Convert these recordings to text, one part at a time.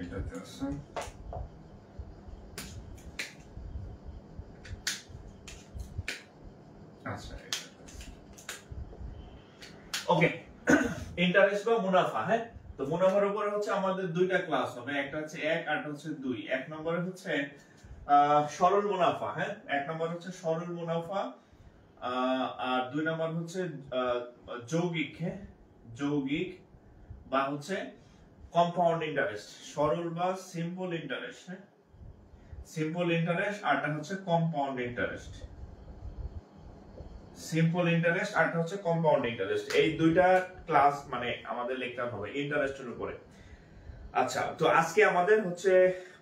এটাতে আছে আচ্ছা ওকে ইন্টারেস্ট বা মুনাফা হ্যাঁ তো মুনাফার উপরে হচ্ছে আমাদের দুইটা ক্লাস হবে একটা হচ্ছে 1 আর হচ্ছে 2 এক নম্বরে হচ্ছে সরল মুনাফা হ্যাঁ এক নম্বর হচ্ছে সরল মুনাফা আর দুই নম্বর হচ্ছে যৌগিক হ্যাঁ যৌগিক বা হচ্ছে কম্পাউন্ড ইন্টারেস্ট সরল বা সিম্পল ইন্টারেস্ট হ্যাঁ সিম্পল ইন্টারেস্ট আরটা হচ্ছে কম্পাউন্ড ইন্টারেস্ট সিম্পল ইন্টারেস্ট আরটা হচ্ছে কম্পাউন্ড ইন্টারেস্ট এই দুইটা ক্লাস মানে আমাদের লেকচার হবে ইন্টারেস্টের উপরে আচ্ছা তো আজকে আমাদের হচ্ছে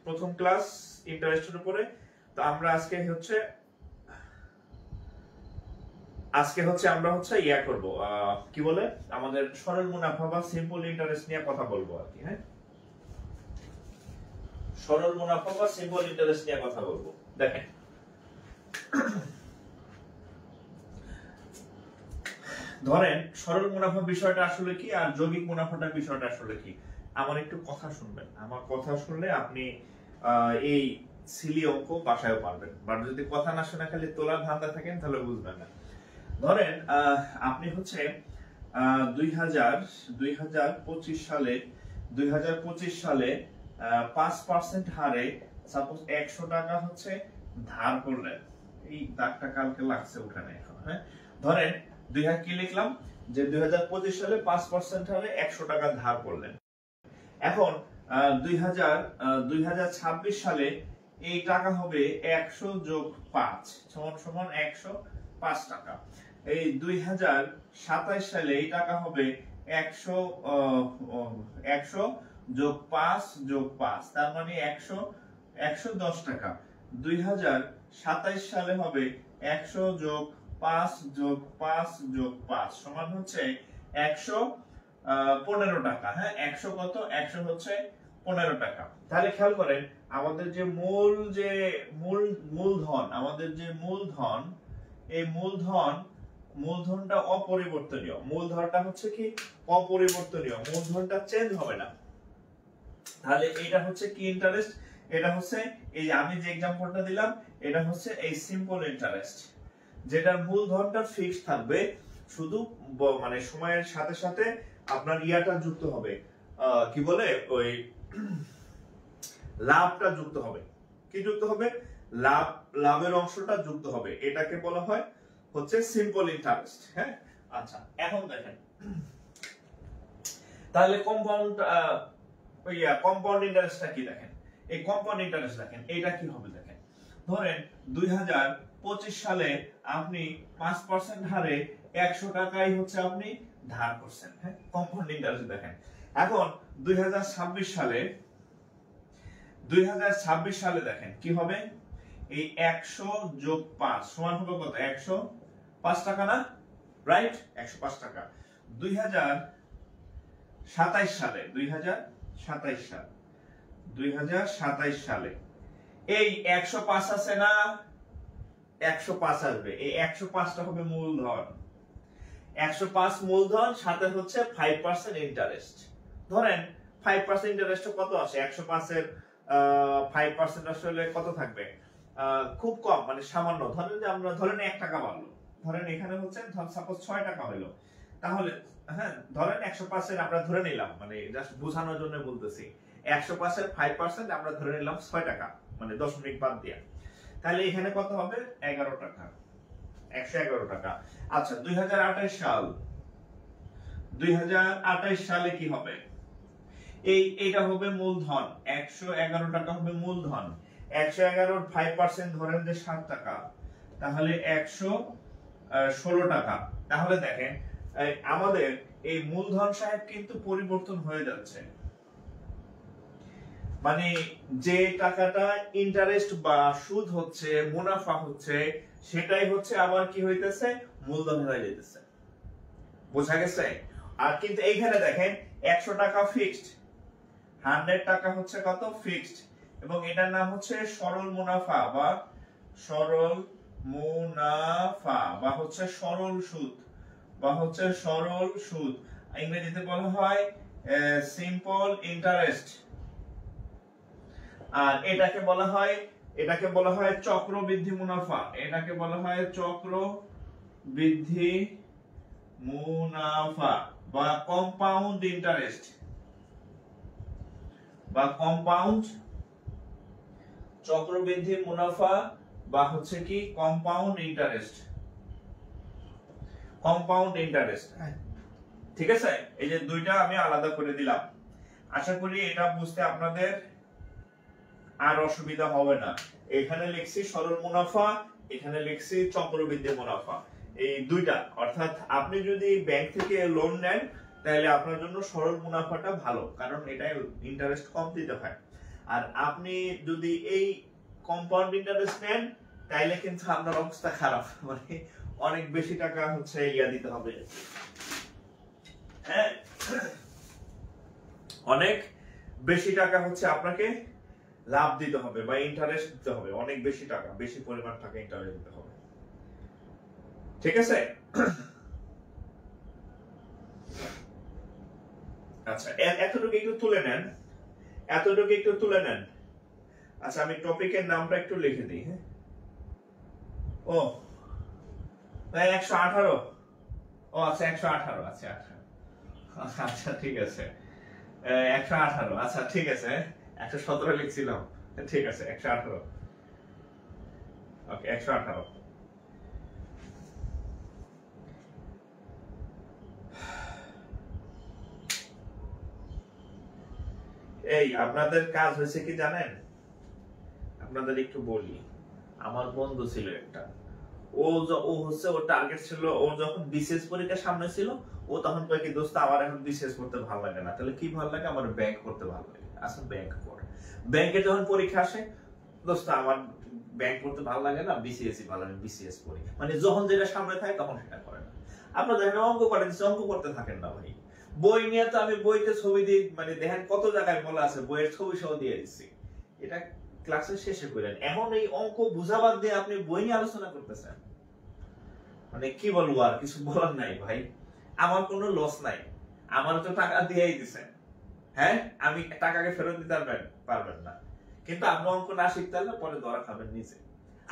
প্রথম ক্লাস ইন্টারেস্টের উপরে তো আমরা আজকে হচ্ছে আমরা হচ্ছে ইয়া করব কি বলে আমাদের সরল মুনাফা বা সিম্পল ইন্টারেস্ট নিয়ে কথা বলবো আর কি হ্যাঁ সরল মুনাফা বা সিম্পল ইন্টারেস্ট নিয়ে কথা বলবো দেখেন ধরেন সরল মুনাফা বিষয়টা আসলে কি আর যৌগিক মুনাফাটার বিষয়টা আসলে কি আমার একটু কথা শুনবেন আমার কথা শুনলে আপনি এই সিলি অঙ্ক বাসায়ও পারবেন বাট যদি কথা না শুনে খালি তোলার ধান্দা থাকেন তাহলে বুঝবেন না ধরেন আপনি হচ্ছে 2025 সালে 5% হারে সাপোজ 100 টাকা হচ্ছে ধার করলেন এই দাগটা কালকে লাগছে উঠানে এখন হ্যাঁ ধরেন কি লিখলাম যে 2025 সালে 5% হারে 100 টাকা ধার করলেন এখন 2026 সালে এই টাকা হবে 100 যোগ 5 সমান 105 টাকা এই 2027 সালে এই টাকা হবে 100 যোগ 5 যোগ 5 তার মানে 110 টাকা 2027 সালে হবে 100 যোগ 5 যোগ 5 যোগ 5 সমান হচ্ছে 115 টাকা হ্যাঁ 100 কত 100 হচ্ছে 15 টাকা তাহলে খেয়াল করেন আমাদের যে মূলধন আমাদের যে মূলধন এই মূলধনটা অপরিবর্তনীয় মূলধনটা হচ্ছে কি অপরিবর্তনীয় মূলধনটা চেঞ্জ হবে না তাহলে এটা হচ্ছে কি ইন্টারেস্ট এটা হচ্ছে এই আমি যে एग्जांपलটা দিলাম এটা হচ্ছে এই সিম্পল ইন্টারেস্ট যেটার মূলধনটা ফিক্সড থাকবে শুধু মানে সময়ের সাথে সাথে আপনার ইয়াটা যুক্ত হবে কি বলে ওই লাভটা যুক্ত হবে কি যুক্ত হবে লাভের অংশটা যুক্ত হবে এটাকে বলা হয় হচ্ছে সিম্পল ইন্টারেস্ট হ্যাঁ আচ্ছা এখন দেখেন তাহলে কম্পাউন্ড ইন্টারেস্টটা কি দেখেন এই কম্পাউন্ড ইন্টারেস্ট দেখেন এটা কি হবে দেখেন ধরেন 2025 সালে আপনি 5% হারে 100 টাকাই হচ্ছে আপনি ধার করছেন হ্যাঁ কম্পাউন্ড ইন্টারেস্ট দেখেন এখন 2026 সালে দেখেন কি হবে এই 100 যোগ 5 সমান হবে কত 105 টাকা না রাইট 105 টাকা 2027 সালে এই 105 আছে না 105 আসবে এই 105টা হবে মূলধন 105 মূলধন সাথে হচ্ছে 5% ইন্টারেস্ট ধরেন 5% ইন্টারেস্ট কত আসে 105 এর 5% আসলে কত থাকবে খুব কম মানে সামান্য ধরেন যে আমরা ধরেন 1 টাকা বাড়লো ধরেন এখানে হচ্ছে সাপোজ 6 টাকা হলো তাহলে হ্যাঁ ধরেন 105 এর আমরা ধরে নিলাম মানে জাস্ট বোঝানোর জন্য বলতেছি 105 এর 5% আমরা ধরে নিলাম 6 টাকা মানে দশমিক বাদ দিয়া তাহলে এখানে কত হবে 11 টাকা 111 টাকা আচ্ছা 2028 সালে কি হবে এইটা হবে মূলধন 111 টাকা হবে মূলধন 111 এর 5% ধরেন যে 7 টাকা তাহলে 116 টাকা তাহলে দেখেন আমাদের এই মূলধন সাহেব কিন্তু পরিবর্তন হয়ে যাচ্ছে মানে যে টাকাটা ইন্টারেস্ট বা সুদ হচ্ছে মুনাফা হচ্ছে সেটাই হচ্ছে আবার কি হইতেছে মূলধন হয়ে যাইতেছে বোঝা গেছে আর কিন্তু এইখানে দেখেন 100 টাকা ফিক্সড 100 টাকা হচ্ছে কত ফিক্সড এবং এটার নাম হচ্ছে সরল মুনাফা বা হচ্ছে সরল সুদ ইংরেজিতে বলা হয় সিম্পল ইন্টারেস্ট আর এটাকে বলা হয় চক্রবৃদ্ধি মুনাফা, এটাকে বলা হয় চক্রবৃদ্ধি মুনাফা বা কম্পাউন্ড ইন্টারেস্ট বা কম্পাউন্ড চক্রবৃদ্ধি মুনাফা বা হচ্ছে কি কম্পাউন্ড ইন্টারেস্ট, কম্পাউন্ড ইন্টারেস্ট। ঠিক আছে, এই যে দুইটা আমি আলাদা করে দিলাম। আশা করি এটা বুঝতে আপনাদের আর অসুবিধা হবে না। এখানে লিখছি সরল মুনাফা, এখানে লিখছি চক্রবৃদ্ধি মুনাফা, এই দুইটা। অর্থাৎ আপনি যদি ব্যাংক থেকে লোন নেন তাহলে আপনার জন্য সরল মুনাফাটা ভালো, কারণ এটাই ইন্টারেস্ট কম দিতে হয়। আর আপনি যদি এই কম্পাউন্ড ইন্টারেস্ট নেন তাহলে কিন্তু আপনার অবস্থা খারাপ, মানে অনেক বেশি টাকা হচ্ছে দিতে হবে। হ্যাঁ, অনেক বেশি টাকা হচ্ছে আপনাকে লাভ দিতে হবে বা ইন্টারেস্ট দিতে হবে, অনেক বেশি টাকা, বেশি পরিমাণ টাকা ইন্টারেস্ট দিতে হবে। ঠিক আছে, আচ্ছা এতটুকু একটু তুলে নেন, এতটুকু একটু তুলে নেন। আচ্ছা আমি টপিকের নামটা একটু লিখে দিই। হ্যাঁ, ও 118, ও আচ্ছা 118, আচ্ছা আচ্ছা ঠিক আছে 118, আচ্ছা ঠিক আছে 117 লিখছিলাম, ঠিক আছে 118, ওকে 118। এই আপনাদের কাজ হয়েছে কি জানেন, আপনাদের একটু বলি। আমার বন্ধু ছিল একটা, ও হচ্ছে ওর টার্গেট ছিল, ও যখন বিসিএস পরীক্ষা সামনে ছিল ও তখন কয় কি দোস্ত আমার এখন বিসিএস করতে ভালো লাগে না। তাহলে কি ভালো লাগে? আমার ব্যাংক করতে ভালো লাগে। আচ্ছা ব্যাংক পড়। ব্যাংকে যখন পরীক্ষা আসে, দোস্ত আমার ব্যাংক করতে ভালো লাগে না, বিসিএসই ভালো লাগে, বিসিএস পড়ি। মানে যখন যেটা সামনে থাকে তখন সেটা করে না। আপনারা দেখেন অঙ্ক করে দিচ্ছে, অঙ্ক করতে থাকেন না ভাই। বই নিয়ে তো আমি বইতে ছবি দিই, মানে দেখেন কত জায়গায় বলা আছে, বইয়ের ছবি সহ দিয়ে দিচ্ছি। এটা ক্লাসের শেষে করেন। এখন এই অঙ্ক বুঝাবাদ দিয়ে আপনি বই নিয়ে আলোচনা করতেছেন, মানে কি বলবো, আর কিছু বলার নাই ভাই। আমার কোনো লস নাই, আমার তো টাকা দিয়েই দিছেন। হ্যাঁ, আমি টাকাকে ফেরত দিতে পারবেন না, কিন্তু আপনি অঙ্ক না শিখতে পারলে পরে ধরা খাবেন নিচে।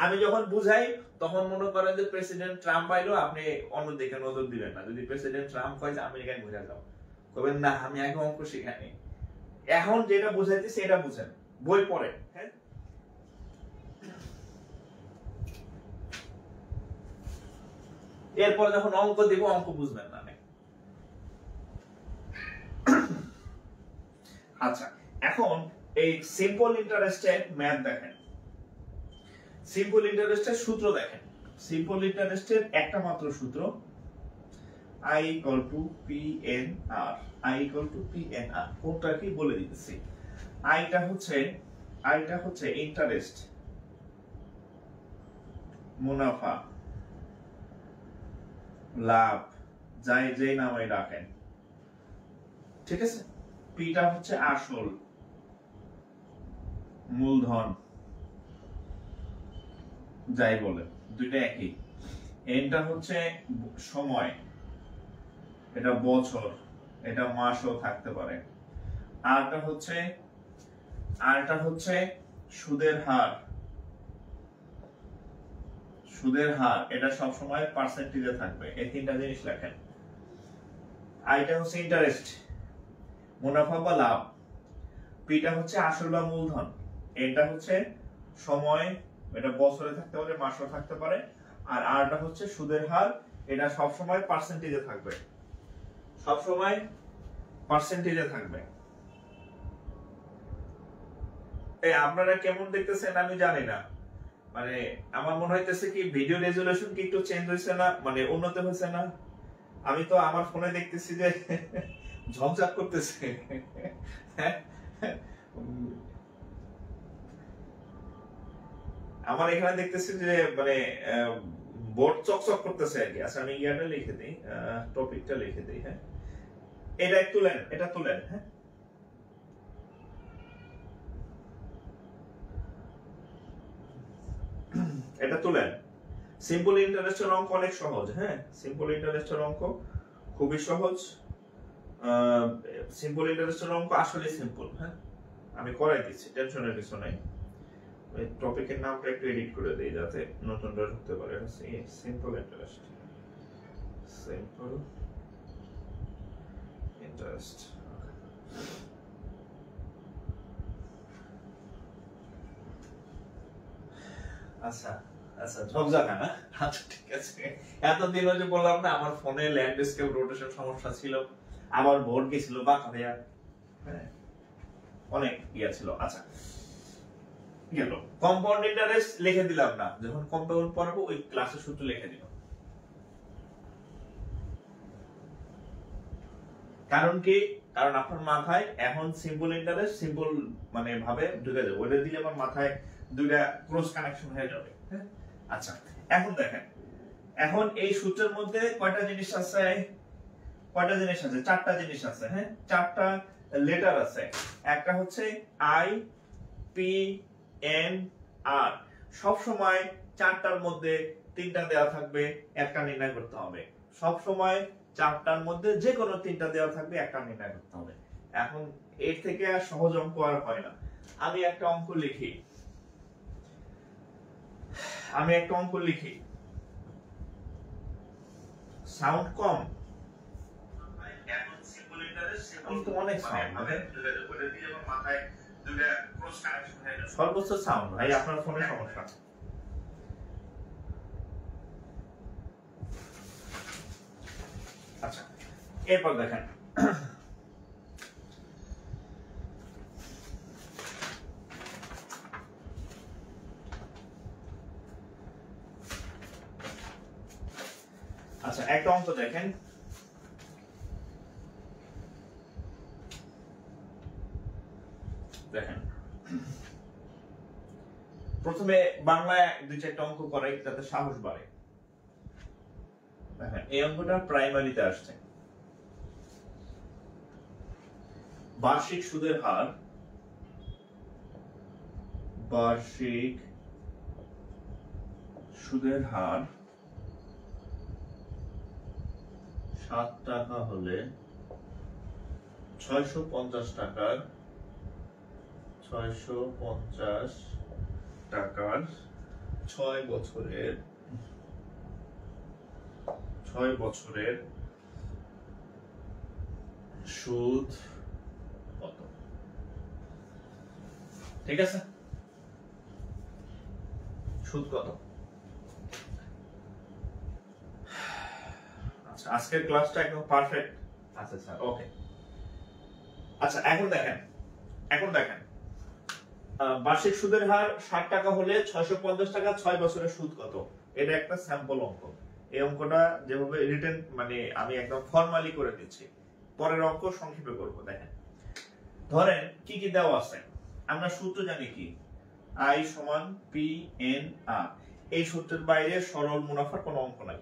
আমি যখন বুঝাই তখন মনে করেন যে প্রেসিডেন্ট ট্রাম্প আইলো, আপনি অন্যদিকে নজর দিবেন না। যদি প্রেসিডেন্ট ট্রাম্প কয় যে আমেরিকায় ঘুরে যাও, কবেন না আমি আগে অঙ্ক শিখাইনি, এখন যেটা বুঝাইতেছি এটা বুঝেন, বই পড়ে। হ্যাঁ, এরপর যখন অঙ্ক দিব অঙ্ক বুঝবেন না। আচ্ছা এখন এই সিম্পল ইন্টারেস্টের ম্যাথ দেখেন, সিম্পল ইন্টারেস্টের সূত্র দেখেন। সিম্পল ইন্টারেস্টের একটা মাত্র সূত্র, I equal to PNR, I equal to PNR। কোনটা কি বলে দিতেছি। আইটা হচ্ছে ইন্টারেস্ট, মুনাফা, লাভ, যাই যে নামে রাখেন, ঠিক আছে। পিটা হচ্ছে আসল, মূলধন, যাই বলে দুইটা একই। এনটা হচ্ছে সময়, এটা বছর, এটা মাসও থাকতে পারে। আরটা হচ্ছে সুদের হার, সুদের হার, এটা সব সময় পার্সেন্টেজে থাকবে। এই তিনটা জিনিস লেখেন। আইটা হচ্ছে ইন্টারেস্ট, মুনাফা বা লাভ। পিটা হচ্ছে আসল বা মূলধন। এটা হচ্ছে সময়, এটা বছরে থাকতে পারে, মাসও থাকতে পারে। আর আরটা হচ্ছে সুদের হার, এটা সব সময় পার্সেন্টেজে থাকবে, সব সময় পার্সেন্টেজে থাকবে। এই আপনারা কেমন দেখতেছেন আমি জানি না, মানে আমার মনে হইতেছে কি ভিডিও রেজুলেশন কি একটু চেঞ্জ হয়েছে না, মানে উন্নত হয়েছে না। আমি তো আমার ফোনে দেখতেছি যে ঝকঝক করতেছে। আমার এখানে দেখতেছি যে মানে বোর্ড চকচক করতেছে আর কি। আচ্ছা আমি ইয়াটা লিখে দিই, টপিকটা লিখে দিই। হ্যাঁ, এটা তুলেন, এটা তুলেন। হ্যাঁ, এটা তুলেন। সিম্পল ইন্টারেস্টের অঙ্ক অনেক সহজ। হ্যাঁ, সিম্পল ইন্টারেস্টের অঙ্ক খুবই সহজ। সিম্পল ইন্টারেস্টের অঙ্ক আসলে সিম্পল। হ্যাঁ, আমি করাই দিচ্ছি, টেনশনের কিছু নাই। ওই টপিকের নামটা একটু এডিট করে দেই যাতে নতুনরা ঢুকতে পারে। Simple interest, simple interest. আচ্ছা আচ্ছা, ঝকঝকা না? আচ্ছা ঠিক আছে। এতদিন ওই যে বললাম না আমার ফোনে ল্যান্ডস্কেপ রোটেশন সমস্যা ছিল, আবার বোর্ড গেছিল বাঁকা ভাইয়া, হ্যাঁ অনেক ইয়া ছিল। আচ্ছা গেল। কম্পাউন্ড ইন্টারেস্ট লিখে দিলাম না, যখন কম্পাউন্ড পড়াবো ওই ক্লাসের সূত্র লিখে দিলাম। কারণ কি, কারণ আপনার মাথায় এখন সিম্পল ইন্টারেস্ট সিম্পল মানে ভাবে ঢুকে যাবে, ওইটা দিলে আমার মাথায় দুইটা ক্রস কানেকশন হয়ে যাবে। আচ্ছা এখন দেখেন, এখন এই সূত্রের মধ্যে কয়টা জিনিস আছে? কয়টা জিনিস আছে? চারটা জিনিস আছে। হ্যাঁ, চারটা লেটার আছে। একটা হচ্ছে আই, পি, এন, আর। সব সময় চারটার মধ্যে তিনটা দেওয়া থাকবে, একটা নির্ণয় করতে হবে। সব সময় চারটার মধ্যে যে কোনো তিনটা দেওয়া থাকবে, একটা নির্ণয় করতে হবে। এখন এর থেকে আর সহজ অঙ্ক আর হয় না। আমি একটা অঙ্ক লিখি, সাউন্ড কম, অনেক সাউন্ড সর্বোচ্চ সাউন্ড ভাই, আপনার ফোনে সমস্যা। আচ্ছা এরপর দেখেন, আচ্ছা একটা অঙ্ক দেখেন, দেখেন প্রথমে বাংলায় দুই চারটা অঙ্ক করাই যাতে সাহস বাড়ে। দেখেন এই অঙ্কটা প্রাইমারিতে আসছে। বার্ষিক সুদের হার, বার্ষিক সুদের হার 7 টাকা হলে 650 টাকার 6 বছরের সুদ কত? ঠিক আছে, সুদ কত? আচ্ছা আজকের ক্লাসটা একদম পারফেক্ট। আচ্ছা স্যার ওকে। আচ্ছা এখন দেখেন বার্ষিক সুদের হার 60 টাকা হলে 650 টাকা 6 বছরের সুদ কত? এটা একটা স্যাম্পল অঙ্ক। এই অঙ্কটা যেভাবে রিটেন মানে আমি একদম ফর্মালি করে দিচ্ছি, পরের অঙ্ক সংক্ষেপে করব। দেখেন ধরেন কি কি দেওয়া আছে, আমরা সূত্র জানি কি, আই সমান পি এন আর। এই সূত্রের বাইরে সরল মুনাফার কোনো অঙ্ক নাই,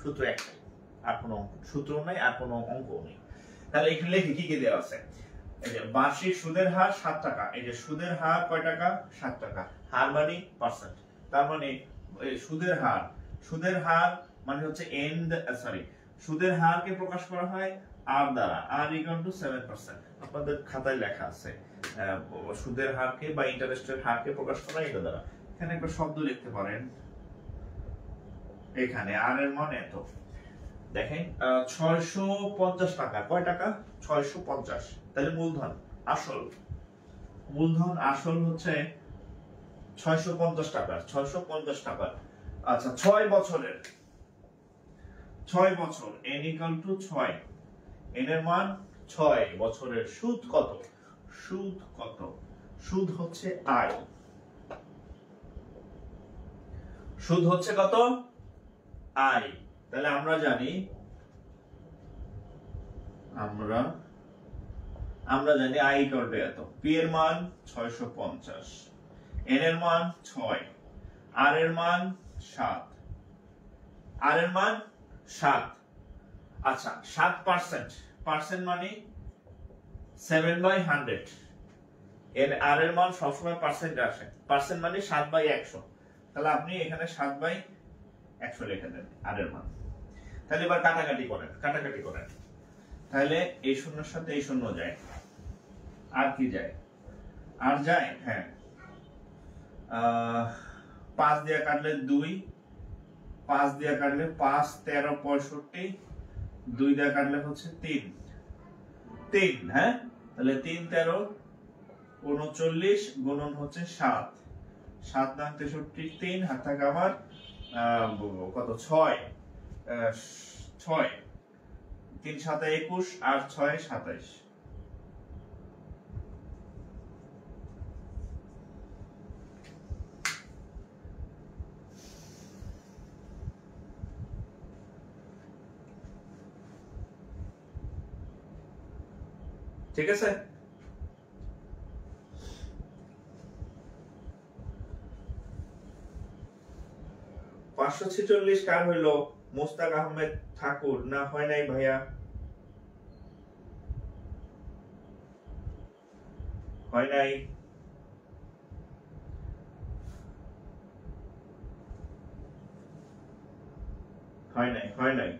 সূত্র একটাই, আর কোনো সূত্র নাই, আর কোনো অঙ্কও নেই। তাহলে এখানে লিখি কি কি দেওয়া আছে। এই যে বার্ষিক সুদের হার 7 টাকা, এই যে সুদের হার কয় টাকা? 7 টাকা। হার মানে পার্সেন্ট, তার মানে সুদের হার মানে হচ্ছে সুদের হারকে প্রকাশ করা হয় আর দ্বারা, আর ইকুয়াল টু 7%। আপনাদের খাতায় লেখা আছে সুদের হারকে বা ইন্টারেস্টের হারকে প্রকাশ করা এটা দ্বারা। এখানে একটা শব্দ লিখতে পারেন, এখানে আর এর মান এত। দেখেন 650 টাকা, কয় টাকা? 650। তাহলে মূলধন আসল হচ্ছে 650 টাকা, 650 টাকা। আচ্ছা 6 বছরের, 6 বছর n ইকুয়াল টু 6, n এর মান 6 বছরের সুদ কত? সুদ হচ্ছে আয়। সুদ হচ্ছে কত? আয়। তাহলে আমরা জানি আই ইকুয়াল টু এত। পি এর মান 650, এন এর মান 6, আর এর মান 7, আচ্ছা 7%, পার্সেন্ট মানে 7/100। এর আর এর মান সবসময় পার্সেন্ট আসে, পার্সেন্ট মানে 7/100। তাহলে আপনি এখানে 7/100 লিখে দেন আর এর মান। তাহলে এবার কাটাকাটি করেন, তাহলে এই শূন্যের সাথে এই শূন্য যায়, আর কি যায়? আর যায়, হ্যাঁ। 5 দিয়ে কাটলে 2, 5 দিয়ে কাটলে 5 13 65, 2 দিয়ে কাটলে হচ্ছে 3, হ্যাঁ। তাহলে 3 13 39 গুণন হচ্ছে 7, 7 9 63, 3 হাত থাকে আমার কত 6, 3 7 21 আর 6 27। ঠিক আছে। পাঁচশো ছেচল্লিশ কার হইলো? মোস্তাক আহমেদ ঠাকুর। না হয় নাই ভাইয়া, হয় নাই। হয় নাই।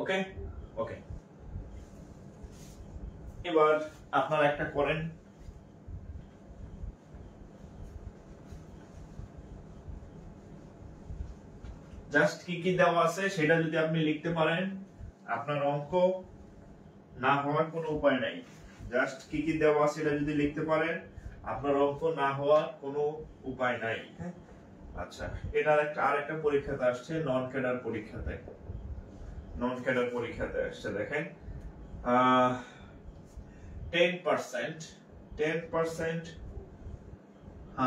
ওকে ওকে, এবার আপনারা একটা করেন। জাস্ট কি কি দেওয়া আছে সেটা যদি আপনি লিখতে পারেন, আপনার অঙ্ক না হওয়ার কোনো উপায় নাই। জাস্ট কি কি দেওয়া আছে এটা যদি লিখতে পারেন, আপনার অঙ্ক না হওয়ার কোনো উপায় নাই। আচ্ছা, এটার আরেকটা পরীক্ষাতে আসছে, নন ক্যাডার পরীক্ষাতে। নন ক্যাডার পরীক্ষাতে আসছে, দেখেন 10%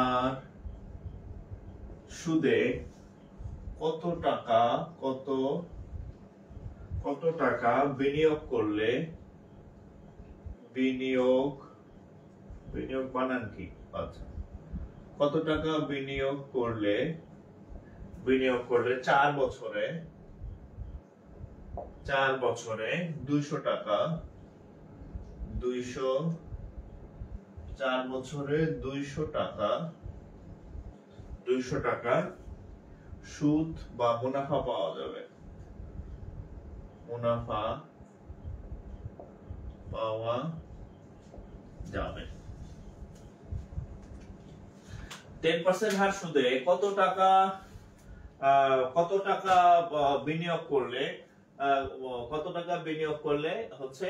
আর সুদে কত টাকা বিনিয়োগ করলে, বিনিয়োগ বানান কি? আচ্ছা, কত টাকা বিনিয়োগ করলে 4 বছরে 200 টাকা, 4 বছরে 200 টাকা সুদ বা মুনাফা পাওয়া যাবে। মুনাফা পাওয়া যাবে 10% হার সুদে কত টাকা বিনিয়োগ করলে, হচ্ছে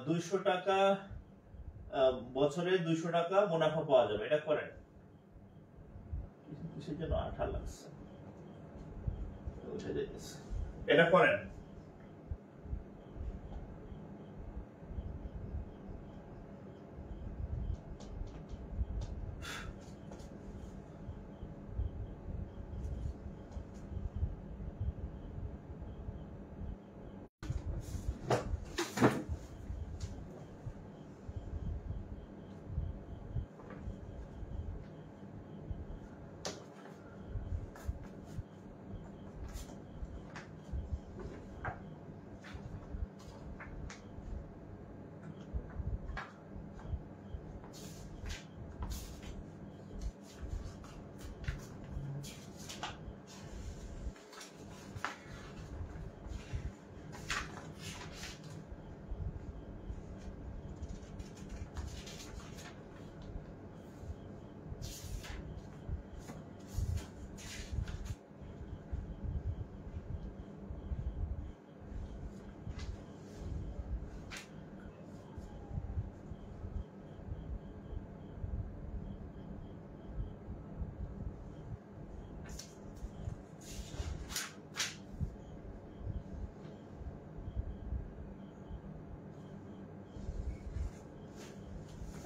200 টাকা, বছরে 200 টাকা মুনাফা পাওয়া যাবে। এটা করেন। কিসের জন্য আঠা লাগছে? এটা করেন।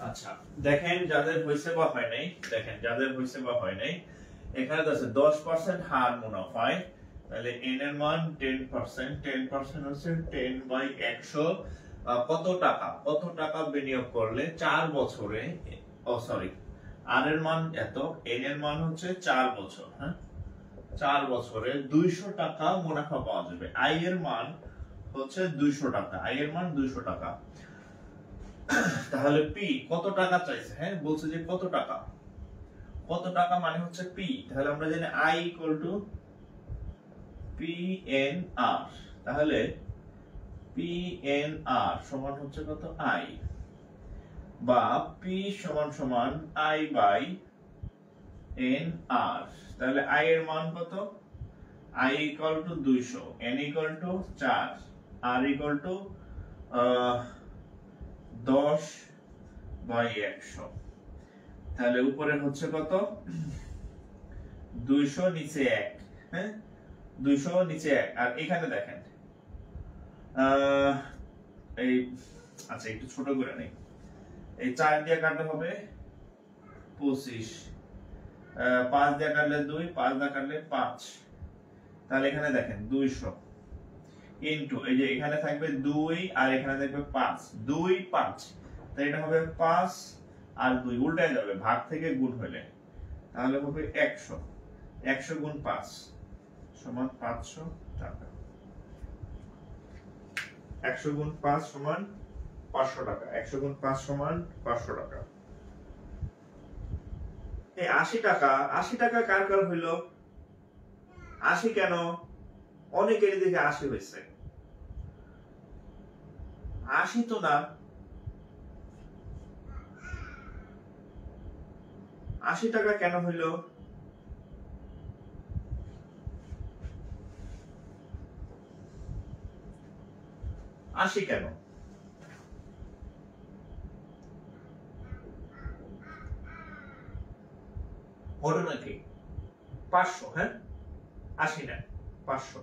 আচ্ছা, দেখেন যাদের হইছে বা হয় নাই, এখানে আছে 10% হার মুনাফায়, তাহলে n এর মান 10% হচ্ছে 10/100। কত টাকা বিনিয়োগ করলে 4 বছরে, আর এর মান এত, এন এর মান হচ্ছে 4 বছর। হ্যাঁ, 4 বছরে 200 টাকা মুনাফা পাওয়া যাবে। আই এর মান হচ্ছে 200 টাকা, আই এর মান 200 টাকা। তাহলে পি কত টাকা চাইছে? হ্যাঁ, বলছে যে কত টাকা, কত টাকা মানে হচ্ছে পি। তাহলে আমরা জানি I equal to P N R. তাহলে পি এন আর সমান হচ্ছে কত? আই, বা পি সমান সমান আই বাই এন আর। তাহলে আই এর মান কত? I equal to 200, N equal to 4, R equal to 10 by 100। তাহলে উপরে হচ্ছে কত? 200 নিচে 1। হ্যাঁ, 200 নিচে 1। আর এখানে দেখেন এই, আচ্ছা একটু ছোট করে নেই, এই 4 দিয়ে কাটলে হবে 25, 5 দিয়ে কাটলে 2, 5 দিয়ে কাটলে 5। তাহলে এখানে দেখেন 200 ইনটু এই যে এখানে থাকবে 2 আর এখানে থাকবে 5, 2 5, তাই এটা হবে 5 আর 2 উল্টে যাবে ভাগ থেকে গুণ হলে, তাহলে হবে 100। 100 গুণ 5 সমান 500 টাকা। 100 গুণ 5 সমান 500 টাকা। 100 গুণ 5 সমান 500 টাকা। এই 80 টাকা, 80 টাকা কার কার হইল? 80 কেন? অনেকেরই দেখে 80 হয়েছে। 80 তো না, 80 টাকা কেন হইল? আশি কেন? ঘটনা কি? 500। হ্যাঁ, 80 না, 500।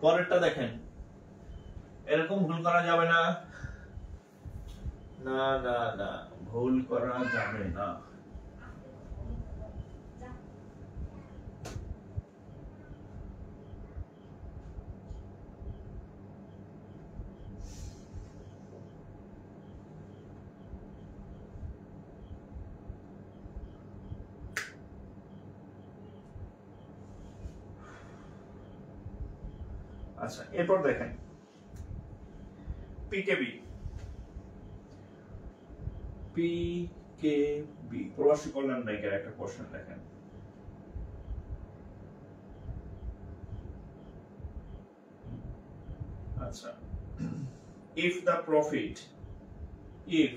পরেরটা দেখেন, এরকম ভুল করা যাবে না, না না না, ভুল করা যাবে না। আচ্ছা, এরপর দেখেন পিকেবি। পিকেবি প্রবাসী কল্যাণ ব্যাংকের একটা কোশ্চেন দেখেন। আচ্ছা, if the profit if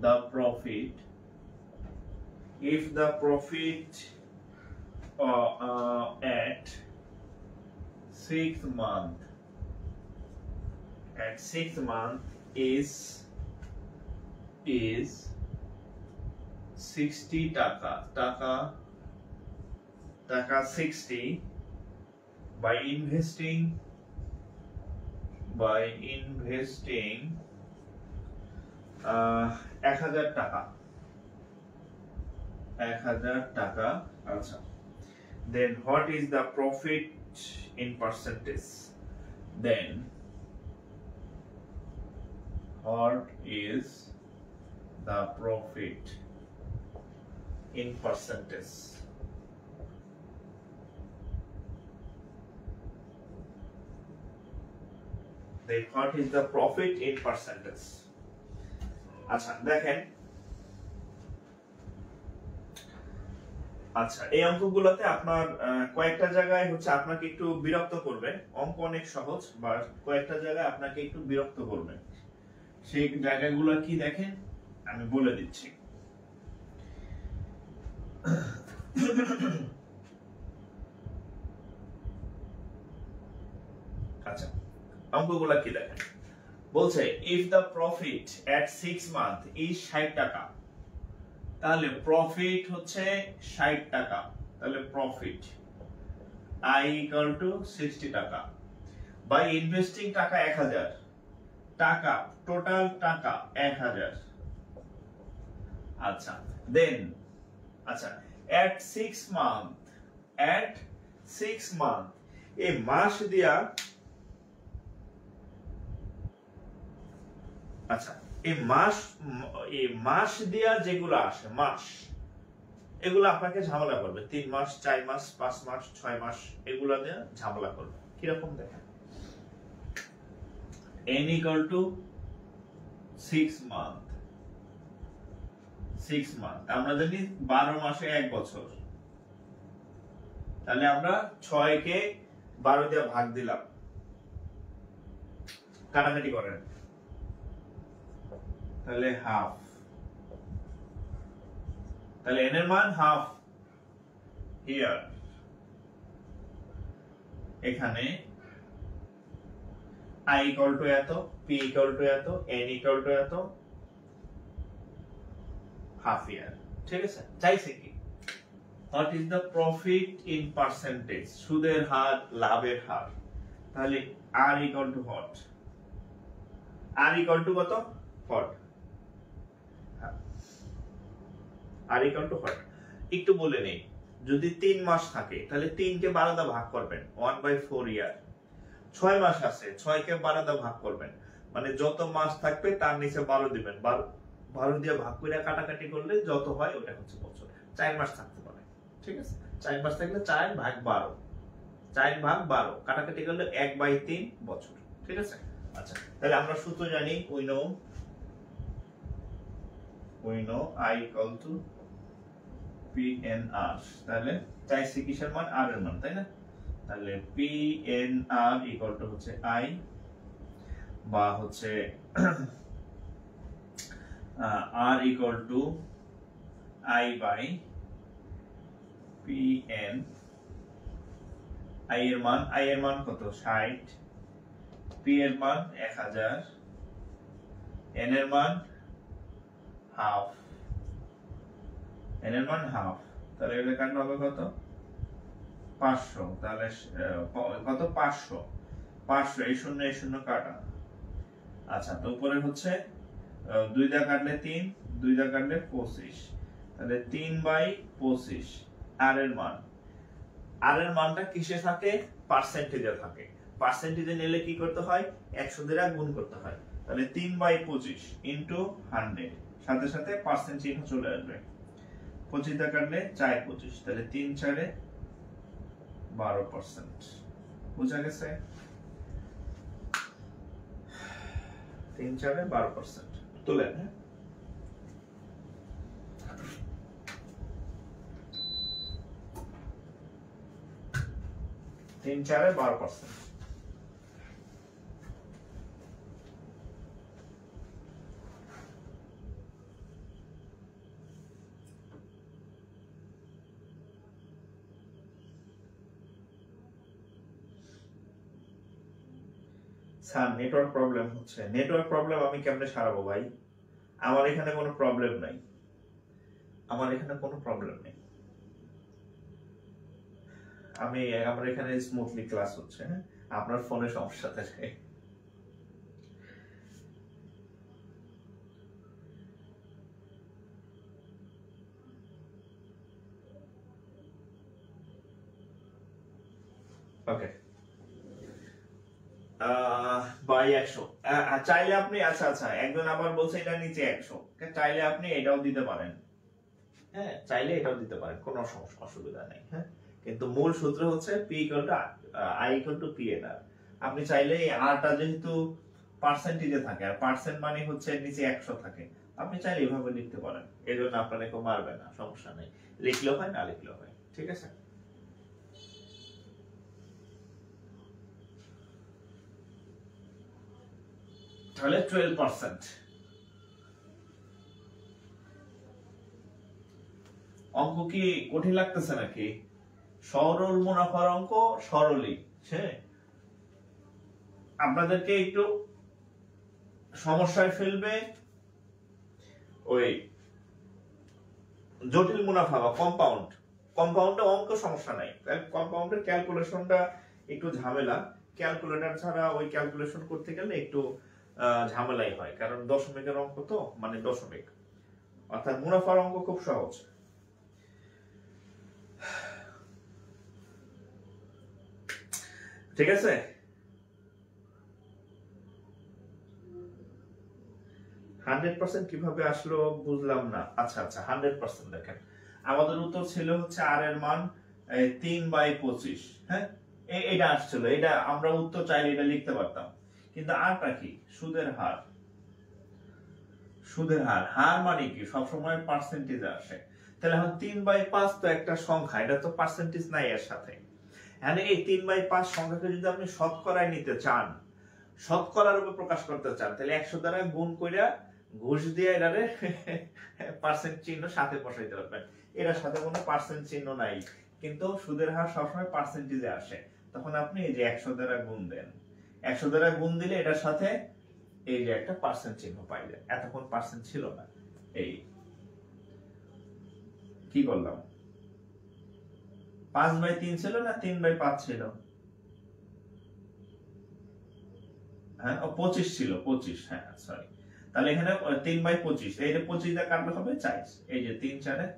the profit at 6th month is 60 টাকা 60 by investing 1000 টাকা, 1000 টাকা। আচ্ছা, then what is the profit in percentage? Then what is the profit in percentage? Then what is the profit in percentage? আচ্ছা দেখেন, আচ্ছা এই অঙ্কগুলোতে আপনার কয়েকটা জায়গায় হচ্ছে আপনাকে একটু বিরক্ত করবে। অঙ্ক অনেক সহজ, বা কয়েকটা জায়গায় আপনাকে একটু বিরক্ত করবে। সেই জায়গাগুলো কি দেখেন আমি বলে দিচ্ছি। আচ্ছা, অঙ্কগুলো কি দেখেন, বলছে if the profit at 6 month is 60 টাকা, তাহলে প্রফিট হচ্ছে 60 টাকা। তাহলে প্রফিট I equal to 60 টাকা বাই ইনভেস্টিং টাকা 1000 টাকা, টোটাল টাকা 1000। আচ্ছা, দেন আচ্ছা at 6 month এই মাস দিয়া আচ্ছা, এই মাস দিয়া যেগুলো আসে মাস, এগুলো আপনাকে ঝামেলা করবে। 3 মাস, 4 মাস, 5 মাস, 6 মাস, এগুলো দিয়ে ঝামেলা করবে। কিরকম দেখেন, n equal to 6 month, 6 month, আমরা জানি 12 মাসে 1 বছর, তাহলে আমরা 6 কে 12 দিয়ে ভাগ দিলাম, কাটাকাটি করেন, তাহলে হাফ, তাহলে n এর মান হাফ হিয়ার, এখানে i equal to এত, p equal to এত, n equal to এত, হাফ ইয়ার। ঠিক আছে, চাইছে কি, what is the profit in percentage, সুদের হার, লাভের হার। তাহলে r equal to what, r equal to কত, what, r equal to what, একটু বলে নেই, যদি 3 মাস থাকে তাহলে 3 কে 12 দ্বারা ভাগ করবেন, 1/4 ইয়ার। 6 মাস আছে, 6 কে 12 দ্বারা ভাগ করবেন, মানে যত মাস থাকবে তার নিচে 12 দিবেন, 12 দিয়ে ভাগ করে কাটাকাটি করলে যত হয় ওটা হচ্ছে বছর। 4 মাস থাকতে পারে, ঠিক আছে, 4 মাস থাকলে 4 ভাগ 12, 4 ভাগ 12 কাটাকাটি করলে 1/3 বছর। ঠিক আছে, আচ্ছা, তাহলে আমরা সূত্র জানি, we know I equal to PNR, তাহলে চাইছি কিসের মান, r এর মান, তাই না? তাহলে PNR equal to হচ্ছে I, বা হচ্ছে r equal to I by PN, I এর মান কত, 60, P এর মান 1000, N এর মান হাফ, N এর মান হাফ, তাহলে এটা কাটলে হবে কত, 500, তাহলে কত, 500, এই শূন্য এই শূন্য কাটা। আচ্ছা, তো উপরে হচ্ছে 2 দা কাটলে 3, 2 দা কাটলে 25, তাহলে 3/25, r এর মানটা কিসে থাকে, পার্সেন্টেজে থাকে। পার্সেন্টেজে নিলে কি করতে হয়, 100 দ্বারা গুণ করতে হয়, তাহলে 3/25 ইনটু 100, সাথে সাথে পার্সেন্ট চিহ্ন চলে আসবে, 25 দা কাটলে 4 25, তাহলে 3 4 12%। বুঝা গেছে, 3 4 12% তুলেন। হ্যাঁ, 3 4 12%। স্যার নেটওয়ার্ক প্রবলেম হচ্ছে, নেটওয়ার্ক প্রবলেম আমি কেমনে সারাবো ভাই, আমার এখানে কোনো প্রবলেম নাই, আমার এখানে কোনো প্রবলেম নেই, আমার এখানে স্মুথলি ক্লাস হচ্ছে। হ্যাঁ, আপনার ফোনে সমস্যা থাকে। ওকে, বাই 100 চাইলে আপনি, আচ্ছা আচ্ছা, একজন আবার বলছে এটা নিচে 100, চাইলে আপনি এটাও দিতে পারেন। হ্যাঁ, চাইলে এটাও দিতে পারেন, কোনো অসুবিধা নেই। হ্যাঁ, কিন্তু মূল সূত্র হচ্ছে p equal to I equal to PNR। আপনি চাইলে এই rটা যেহেতু পার্সেন্টেজে থাকে, আর পার্সেন্ট মানে হচ্ছে নিচে 100 থাকে, আপনি চাইলে এভাবে লিখতে পারেন, এর জন্য আপনাকে কেউ মারবে না, সমস্যা নেই, লিখলেও হয় না লিখলেও হয়। ঠিক আছে, তাহলে 12%। অঙ্ক কি কঠিন লাগতেছে নাকি? সরল মুনাফার অঙ্ক সরলই, হ্যাঁ, আপনাদেরকে একটু সমস্যায় ফেলবে ওই জটিল মুনাফা বা কম্পাউন্ডে অঙ্ক সমস্যা নাই, কম্পাউন্ডের ক্যালকুলেশনটা একটু ঝামেলা, ক্যালকুলেটর ছাড়া ওই ক্যালকুলেশন করতে গেলে একটু ঝামেলাই হয়, কারণ দশমিকের অঙ্ক তো, মানে দশমিক, অর্থাৎ মুনাফার অঙ্ক খুব সহজ। ঠিক আছে, 100% কিভাবে আসলো বুঝলাম না। আচ্ছা আচ্ছা 100% দেখেন আমাদের উত্তর ছিল হচ্ছে আর এর মান 3/25। হ্যাঁ এটা আসছিল, এটা আমরা উত্তর চাইলে এটা লিখতে পারতাম, কিন্তু আরটা কি সুদের হার। সুদের হার, হার মানে কি সবসময় পার্সেন্টেজে আসে। তাহলে এখন 3/5 তো একটা সংখ্যা, এটা তো পার্সেন্টেজ নাই এর সাথে। মানে এই 3/5 সংখ্যাকে যদি আপনি শতকরায় নিতে চান, শতকরার উপর প্রকাশ করতে চান, তাহলে 100 দ্বারা গুণ কইরা ঘুষ দিয়ে এটারে পার্সেন্ট চিহ্ন সাথে বসাইতে পারবেন। এটার সাথে কোনো পার্সেন্ট চিহ্ন নাই, কিন্তু সুদের হার সবসময় পার্সেন্টেজে আসে। তখন আপনি এই যে 100 দ্বারা গুণ দেন, 100 দ্বারা গুণ দিলে এটার সাথে এই যে একটা পার্সেন্ট চিহ্ন পাইলেন। এতক্ষণ পার্সেন্ট ছিল না। এই কি করলাম, 5/3 ছিল না 3/5 ছিল? হ্যাঁ 25 ছিল, 25, হ্যাঁ সরি। তাহলে এখানে 3/25, এই যে 25 দিয়ে কাটলে হবে 4, এই যে 3 4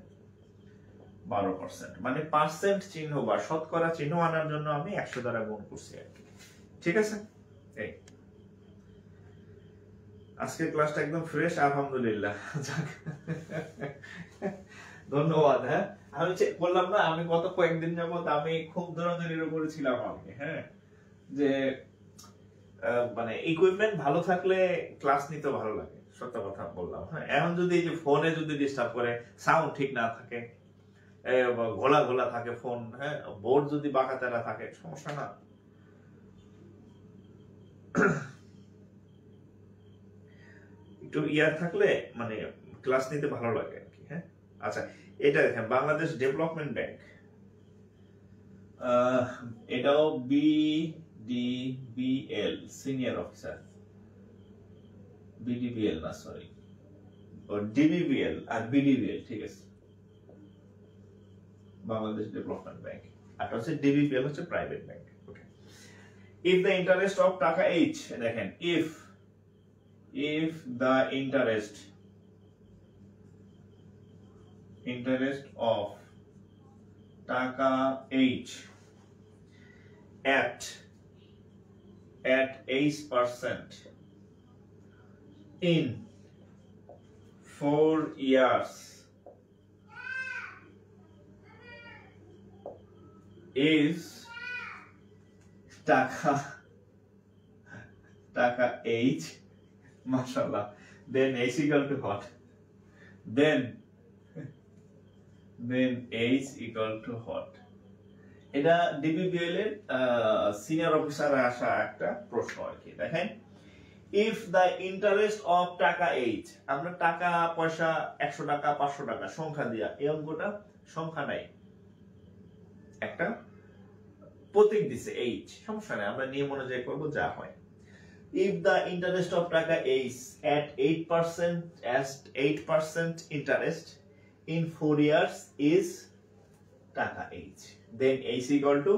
12%। মানে পার্সেন্ট চিহ্ন বা শতকরা চিহ্ন আনার জন্য আমি 100 দ্বারা গুণ করছি আর কি। ঠিক আছে, এই আজকের ক্লাসটা একদম ফ্রেশ, আলহামদুলিল্লাহ। ধন্যবাদ। হ্যাঁ আমি বললাম না, আমি গত কয়েকদিন যাবত আমি খুব দৌড়াদৌড়ির উপরে ছিলাম আমি। হ্যাঁ যে মানে ইকুইপমেন্ট ভালো থাকলে ক্লাস নিতে ভালো লাগে, সত্য কথা বললাম। হ্যাঁ এখন যদি এই যে ফোনে যদি ডিস্টার্ব করে, সাউন্ড ঠিক না থাকে, ঘোলা ঘোলা থাকে ফোন, হ্যাঁ বোর্ড যদি বাঁকা তেরা থাকে, সমস্যা না। একটু ইয়ার থাকলে মানে ক্লাস নিতে ভালো লাগে আর কি। হ্যাঁ আচ্ছা এটা দেখেন বাংলাদেশ ডেভেলপমেন্ট ব্যাংক, এটাও BDBL সিনিয়র অফিসার, BDBL না সরি, DBBL আর BDBL, ঠিক আছে বাংলাদেশ ডেভেলপমেন্ট ব্যাংক। আর হচ্ছে DBBL হচ্ছে private bank. Okay, if the interest of টাকা H, দেখেন if the interest of টাকা H at 8% in 4 years is টাকা H, mashallah, then H equal to what? Then H equal to what? এটা DBBL এর senior অফিসারে আসা একটা প্রশ্ন আর কি। দেখেন if the interest of টাকা H, আমরা টাকা পয়সা 100 টাকা 500 টাকা সংখ্যা দিয়া, এই অঙ্কটা সংখ্যা নাই, একটা প্রতীক দিছে H, সমস্যা নাই, আমরা নিয়ম অনুযায়ী করব যা হয়। if the interest of টাকা H at 8% interest in 4 years is টাকা H, then H equal to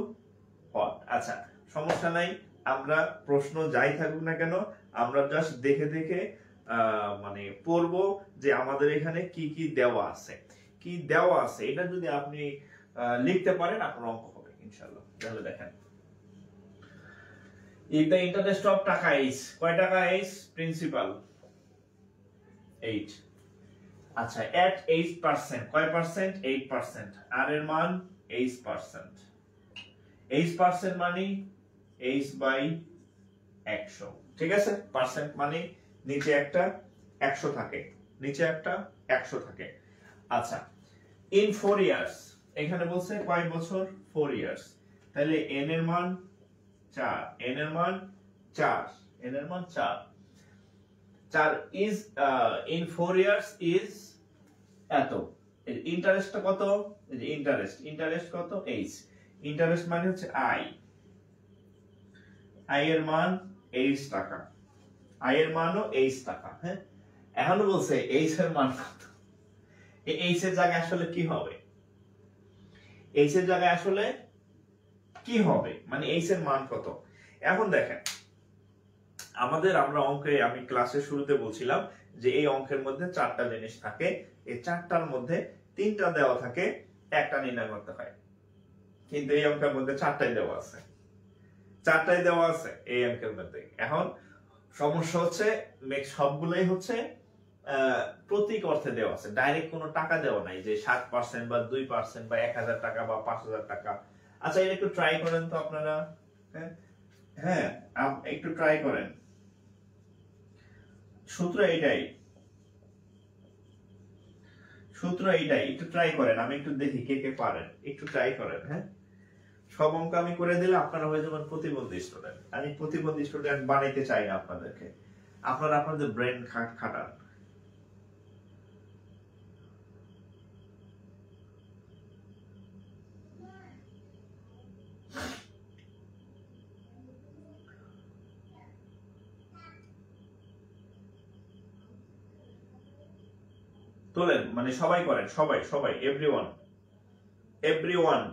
what? আচ্ছা সমস্যা নাই, আমরা প্রশ্ন যাই থাকুক না কেন আমরা জাস্ট দেখে দেখে মানে পড়ব যে আমাদের এখানে কি কি দেওয়া আছে, কি দেওয়া আছে। এটা যদি আপনি লিখতে পারেন আপনার অঙ্ক হবে ইনশাআল্লাহ। তাহলে দেখেন if the interest of টাকা H, কয় টাকা H? প্রিন্সিপাল 8, আচ্ছা at 8%, কয় পার্সেন্ট? 8%, আর এর মান 8%, 8% মানে H/100, ঠিক আছে। পার্সেন্ট মানে নিচে একটা 100 থাকে, নিচে একটা 100 থাকে। আচ্ছা in 4 years, এখানে বলছে কয় বছর? 4 years, তাহলে n এর মান 4, n এর মান 4, n এর মান 4 is in 4 years is এত। ইন্টারেস্টটা কত? এই যে ইন্টারেস্ট কত? H, ইন্টারেস্ট মানে হচ্ছে I এর মান H টাকা, I এর মানও H টাকা। হ্যাঁ এখন বলছে H এর মান কত? এই H এর জায়গায় আসলে কি হবে? H এর জায়গায় আসলে কি হবে মানে H এর মান কত? এখন দেখেন আমরা অঙ্কে, আমি ক্লাসের শুরুতে বলছিলাম যে এই অঙ্কের মধ্যে 4টা জিনিস থাকে, এই 4টার মধ্যে 3টা দেওয়া থাকে, একটা নির্ণয় করতে হয়। কিন্তু এই অঙ্কের মধ্যে 4টাই দেওয়া আছে, 4টাই দেওয়া আছে এই অঙ্কের মধ্যে। এখন সমস্যা হচ্ছে সবগুলোই হচ্ছে প্রতীক অর্থে দেওয়া আছে, ডাইরেক্ট কোনো টাকা দেওয়া নাই যে 7% বা 2% বা 1000 টাকা বা 5000 টাকা। আচ্ছা এটা একটু ট্রাই করেন তো আপনারা। হ্যাঁ হ্যাঁ একটু ট্রাই করেন, সূত্র এইটাই, সূত্র এইটাই, একটু ট্রাই করেন, আমি একটু দেখি কে কে পারেন, একটু ট্রাই করেন। হ্যাঁ সব অঙ্ক আমি করে দিলে আপনারা হয়ে যাবেন প্রতিবন্ধী স্টুডেন্ট। আমি প্রতিবন্ধী স্টুডেন্ট বানাইতে চাই না আপনাদেরকে, আপনারা আপনাদের ব্রেন খাটান। তোলেন, মানে সবাই করেন, সবাই সবাই, এভরিওয়ান এভরিওয়ান।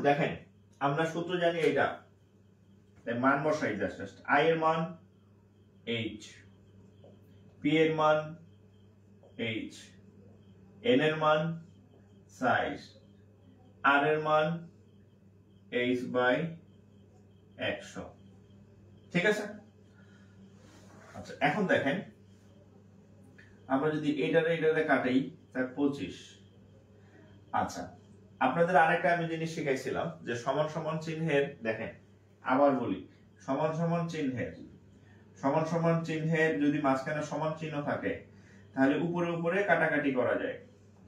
দেখেন আমরা সূত্র জানি এটা, মান বসাই জাস্ট। আই এর মান এইচ, পি এর মান এইচ, এন এর মান সাইজ, আর এর মান এইচ বাই 100। ঠিক আছে? আচ্ছা এখন দেখেন আমরা যদি এটারে কাটাই তাহলে 25। আচ্ছা আপনাদের আরেকটা আমি জিনিস শিখাইছিলাম যে সমান সমান চিহ্নের, দেখেন আবার বলি, সমান সমান চিহ্নের যদি মাঝখানে সমান চিহ্ন থাকে তাহলে উপরে উপরে কাটাকাটি করা যায়।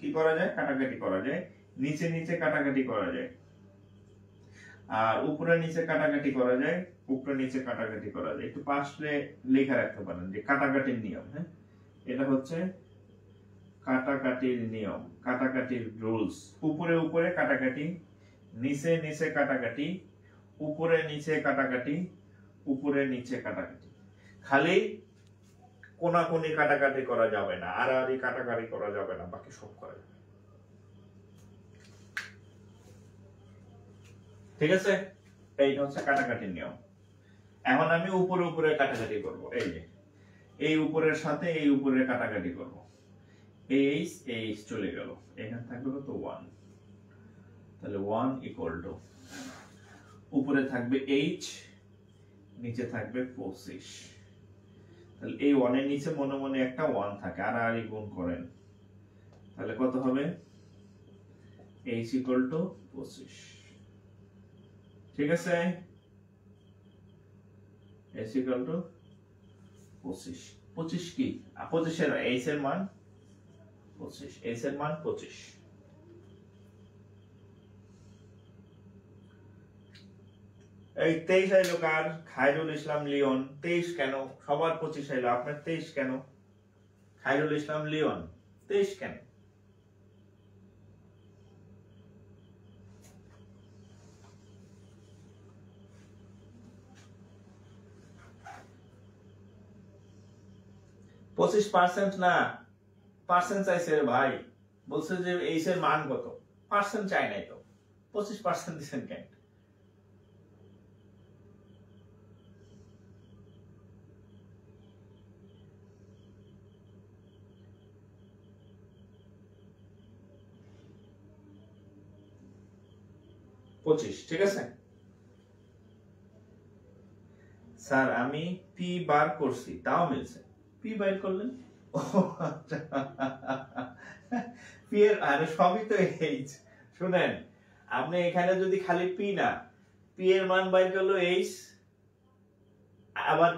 কি করা যায়? কাটাকাটি করা যায়। নিচে নিচে কাটাকাটি করা যায়, আর উপরে নিচে কাটাকাটি করা যায়, উপরে নিচে কাটাকাটি করা যায়। একটু পাশে লেখা রাখতে পারেন যে কাটাকাটির নিয়ম। হ্যাঁ এটা হচ্ছে কাটাকাটির নিয়ম, কাটাকাটির রুলস। উপরে উপরে কাটাকাটি, নিচে নিচে কাটাকাটি, উপরে নিচে কাটাকাটি, উপরে নিচে কাটাকাটি। খালি কোনাকুনি কাটাকাটি করা যাবে না, আড়াআড়ি কাটাকাটি করা যাবে না, বাকি সব করা যাবে। ঠিক আছে? এইটা হচ্ছে কাটাকাটির নিয়ম। এখন আমি উপরে উপরে কাটাকাটি করব। এই যে এই উপরের সাথে এই উপরে কাটাকাটি করব। এইচ এইচ চলে গেল, এখানে থাকবে কত 1, তাহলে 1 ইকুয়াল টু উপরে থাকবে এইচ, নিচে থাকবে 25। তাহলে এই 1 এর নিচে মনে মনে একটা 1 থাকে, আর আর গুণ করেন তাহলে কত হবে? H equal to 25। ঠিক আছে? H equal to 25। 25 কি? 25 এর এইচ এর মান 25, এইচ এর মান 25। এই 23 আইলো কার? খায়রুল ইসলাম লিওন। 23 কেন? সবার 25 আইলো, আপনার 23 কেন? খায়রুল ইসলাম লিওন 23 কেন? %, না পার্সেন্ট চাইছে রে ভাই, বলছে যে এইচ এর মান কত, পার্সেন্ট চাই নাই তো, 25% দিবেন কেন? ঠিক আছে স্যার, আমি পি বার করছি তাও মিলছে। পি বাইর করলেন, পি এর আরে সবই তো এইচ। শুনেন আপনি এখানে যদি খালি পি না, পি এর মান বাইর করলো এইচ, আবার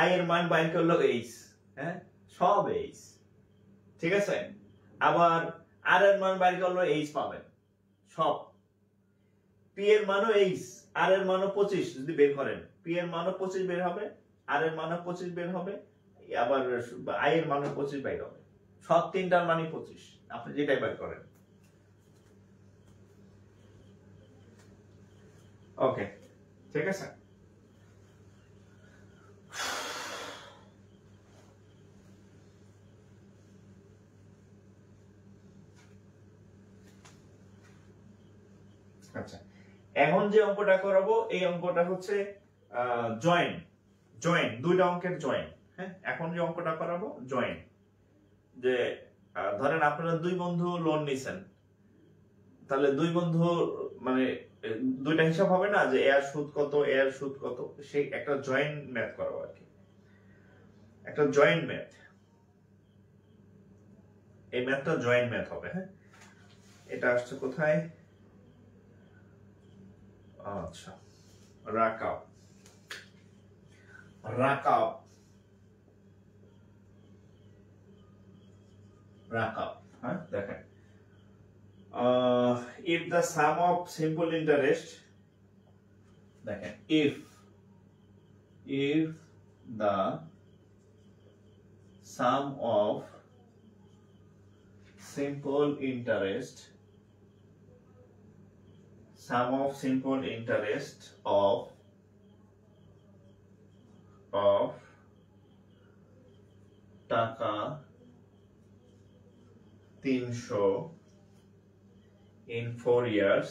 আই এর মান বাইর করলো এইচ। হ্যাঁ সব এইচ। ঠিক আছে? আবার আর এর মান বাইর করলো এইচ পাবেন সব। পি এর মানও এইচ, আর এর মানও 25 যদি বের করেন, পি এর মানও 25 বের হবে, আর এর মানও 25 বের হবে, আবার আই এর মানও 25 বের হবে। সব তিনটার মানই 25, আপনি যেটাই বের করেন। ওকে ঠিক আছে? আচ্ছা এখন যে অঙ্কটা করাবো এই অঙ্কটা হচ্ছে জয়েন জয়েন, দুইটা অঙ্কের জয়েন। হ্যাঁ, এখন যে অঙ্কটা করাবো জয়েন, যে ধরেন আপনারা দুই বন্ধু লোন নিছেন, তাহলে দুই বন্ধু মানে দুইটা হিসাব হবে না, যে এর সুদ কত এর সুদ কত, সেই একটা জয়েন্ট ম্যাথ করাবো আর কি, একটা জয়েন্ট ম্যাথ। এই ম্যাথটা জয়েন্ট ম্যাথ হবে। হ্যাঁ, এটা আসছে কোথায়? আচ্ছা, রাকাব রাকাব রাকাব। হ্যাঁ, দেখেন, if the sum of simple interest, দেখেন, if the sum of simple interest of টাকা 300 in 4 years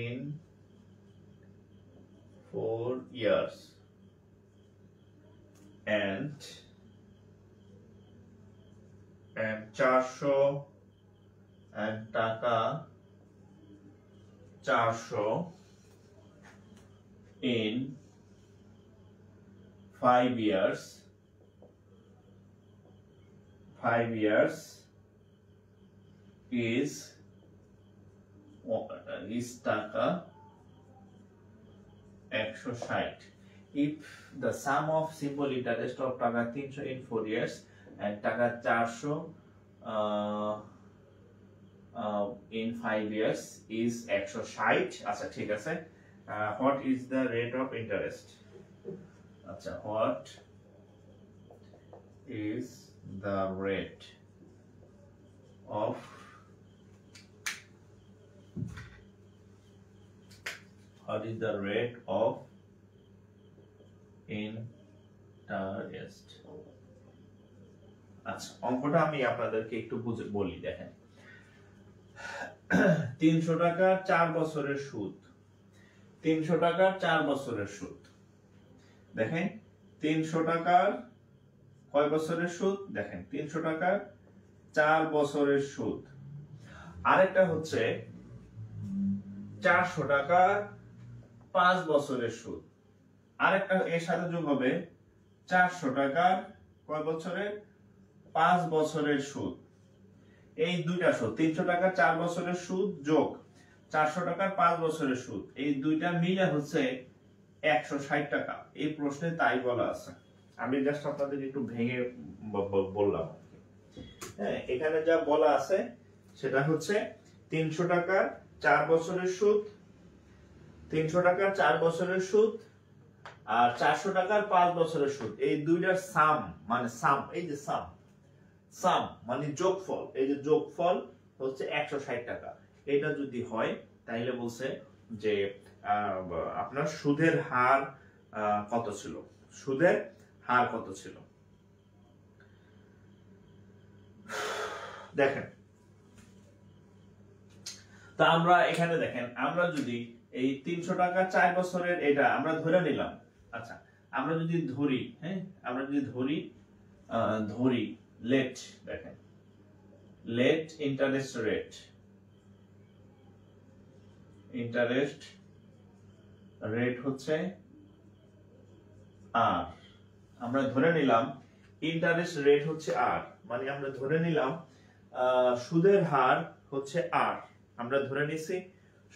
and 400 and টাকা 400 in 5 years is টাকা 160. If the sum of simple interest of টাকা 300 in 4 years and টাকা 400 in 5 years is 160. আচ্ছা, ঠিক আছে। What is the rate of interest? আচ্ছা, what is the rate of interest? আচ্ছা, অঙ্কটা আমি আপনাদেরকে একটু বুঝে বলি। দেখেন, 300 টাকা 4 বছরের সুদ, 300 টাকা 4 বছরের সুদ। দেখেন, 300 টাকার কয় বছরের সুদ? দেখেন, 300 টাকার 4 বছরের সুদ। আরেকটা হচ্ছে 400 টাকার 5 বছরের সুদ। আরেকটা এর সাথে যোগ হবে 400 টাকার কয় বছরের? 5 বছরের সুদ। এই দুইটা সুদ, 300 টাকার 4 বছরের সুদ যোগ 400 টাকার 5 বছরের সুদ, এই দুইটা মিলে হচ্ছে 160 টাকা। এই প্রশ্নে তাই বলা আছে, আমি জাস্ট আপনাদের একটু ভেঙে বললাম। হ্যাঁ, এখানে যা বলা আছে সেটা হচ্ছে 300 টাকার 4 বছরের সুদ, 300 টাকার 4 বছরের সুদ আর 400 টাকার 5 বছরের সুদ, এই দুইটার সাম মানে সাম, এই যে সাম মানে যোগফল, এই যে যোগফল হচ্ছে 160 টাকা। এটা যদি হয় তাহলে বলছে যে আপনার সুদের হার কত ছিল, সুদের হার কত ছিল। দেখেন, তা আমরা এখানে দেখেন, আমরা যদি এই 300 টাকা 4 বছরের এটা আমরা ধরে নিলাম। আচ্ছা, আমরা যদি ধরি, হ্যাঁ, আমরা যদি ধরি লেট, দেখেন, লেট ইন্টারেস্ট রেট হচ্ছে আর, আমরা ধরে নিলাম ইন্টারেস্ট রেট হচ্ছে আর, মানে আমরা ধরে নিলাম সুদের হার হচ্ছে আর, আমরা ধরে নিছি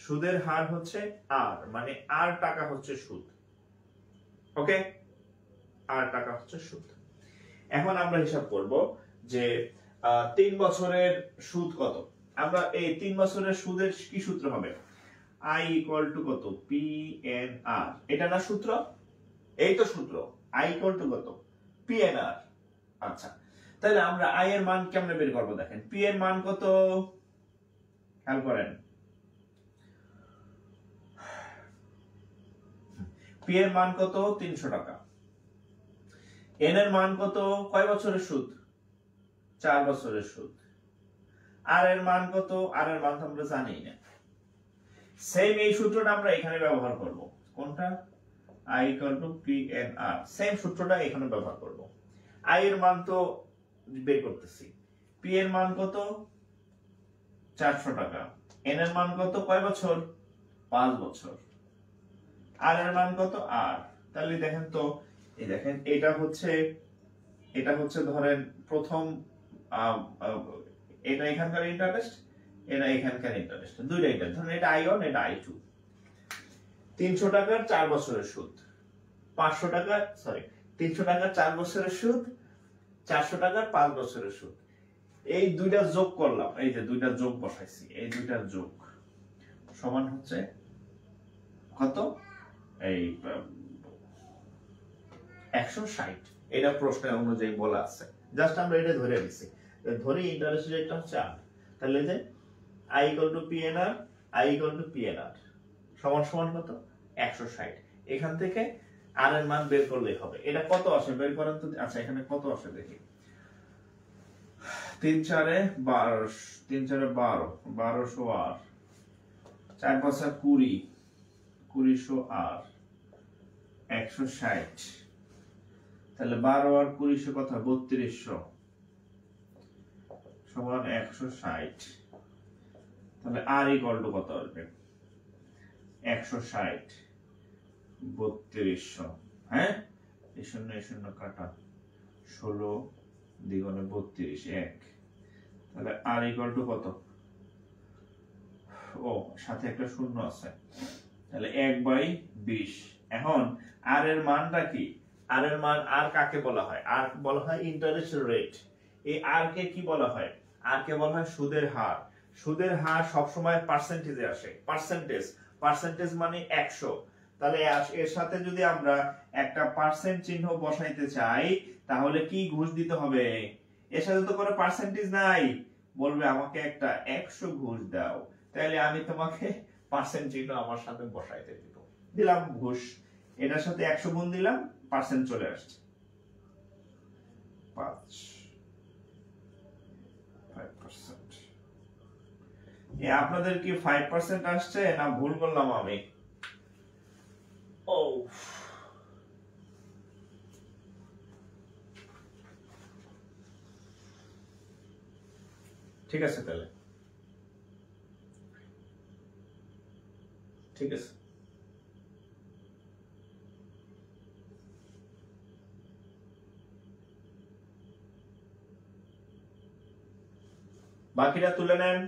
সুদের হার হচ্ছে আর, মানে আর টাকা হচ্ছে সুদ। ওকে, আর টাকা হচ্ছে সুদ। এখন আমরা হিসাব করব যে 3 বছরের সুদ কত। আমরা এই 3 বছরের সুদের কি সূত্র হবে? I equal to কত? PNR, এটা না সূত্র? এই তো সূত্র, I equal to কত? PNR। আচ্ছা, তাহলে আমরা I এর মান কেমনে বের করব? দেখেন, P এর মান কত? খেয়াল করেন, P এর মান কত? 300 টাকা। N এর মান কত? কয় বছরের সুদ? 4 বছরের সুদ। R এর মান কত? R এর মান আমরা জানি না। সেম এই সূত্রটা আমরা এখানে ব্যবহার করব। কোনটা? I equal to PNR, same সূত্রটা এখানে ব্যবহার করব। I এর মান তো বের করতেছি, P এর মান কত? 400 টাকা। N এর মান কত? কয় বছর? 5 বছর। R এর মান কত? R। তাহলে দেখেন তো, এই দেখেন এটা হচ্ছে ধরেন প্রথম এটা এখানকার ইন্টারেস্ট, এটা এখানকার ইন্টারেস্ট, দুইটা ইন্টারেস্ট। ধরেন এটা I1, এটা I2। 300 টাকার 4 বছরের সুদ, 500 টাকা, সরি 300 টাকার 4 বছরের সুদ, 400 টাকার 5 বছরের সুদ। এই দুইটা যোগ করলাম, এই যে দুইটা যোগ বসাইছি, এই দুইটার যোগ সমান হচ্ছে কত? এই 160। এটা প্রশ্নের অনুযায়ী বলা আছে, জাস্ট আমরা এটা ধরে নিছি, ধরে ইন্টারেস্ট রেটটা হচ্ছে 8। তাহলে যে I equal to PNR, I equal to PNR সমান সমান কত? 160। এখান থেকে আর এর মান বের করলেই হবে। এটা কত আসে বের করেন তো। আচ্ছা এখানে কত আসে দেখি। 3 4 12, 3 4 12, 1200 আর 4 5 20, 2000 আর 160। তাহলে 12 আর 20 কত? 3200 সমান 160। তাহলে আর ইকুয়াল টু কত আসবে? 160 3200। হ্যাঁ, এই শূন্য কাটা, 16 দ্বিগুণে 32, 1। তাহলে আর ইকুয়াল টু কত? ও সাথে একটা শূন্য আছে, তাহলে 1/20। এখন আর এর মানটা কি? আর এর মান, আর কাকে বলা হয়? আর বলা হয় ইন্টারেস্ট রেট। এই আর কে কি বলা হয়? আর কে বলা হয় সুদের হার। সুদের হার সবসময় পার্সেন্টেজে আসে। পার্সেন্টেজ মানে 100। তাহলে এর সাথে যদি আমরা একটা পার্সেন্ট চিহ্ন বসাইতে চাই, তাহলে কি ঘুষ দিতে হবে? এর সাথে তো কোনো পার্সেন্টেজ নাই, বলবে আমাকে একটা 100 ঘুষ দাও। তাহলে আমি তোমাকে পার্সেন্ট চিহ্ন আমার সাথে বসাইতে দিব, দিলাম ঘুষ। এটার সাথে 100 গুণ দিলাম, পার্সেন্ট চলে আসছে 5%। আপনাদের কি 5% আসছে না ভুল করলাম আমি? ও ঠিক আছে, তাহলে ঠিক আছে। বাকিটা তুলে নেন।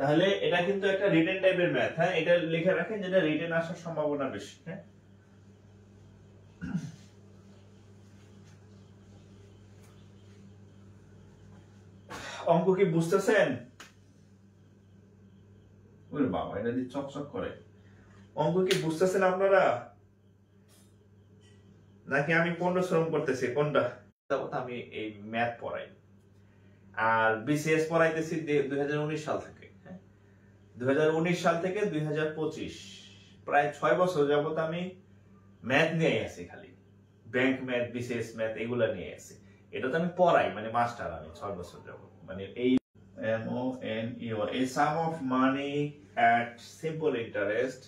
তাহলে এটা কিন্তু একটা রিটেন টাইপের ম্যাথ। হ্যাঁ, এটা লিখে রাখেন, যেটা রিটেন আসার সম্ভাবনা বেশি। হ্যাঁ, অঙ্ক কি বুঝতেছেন? ওরে বাবা, এটা দিয়ে চকচক করে। অঙ্ক কি বুঝতেছেন আপনারা, নাকি আমি পণ্য শ্রম করতেছি? কোনটা? আমি এই ম্যাথ পড়াই। আর বিসিএস পড়াইতেছি 2019 সাল থেকে, 2019 সাল থেকে 2025, প্রায় 6 বছর যাবত আমি ম্যাথ নিয়ে আছি, খালি ব্যাংক ম্যাথ, বিসিএস ম্যাথ এগুলা নিয়ে আছি। এটা তো আমি পড়াই, মানে মাস্টার আমি 6 বছর যাবত। মানে এই MONEY, a sum of money at simple interest,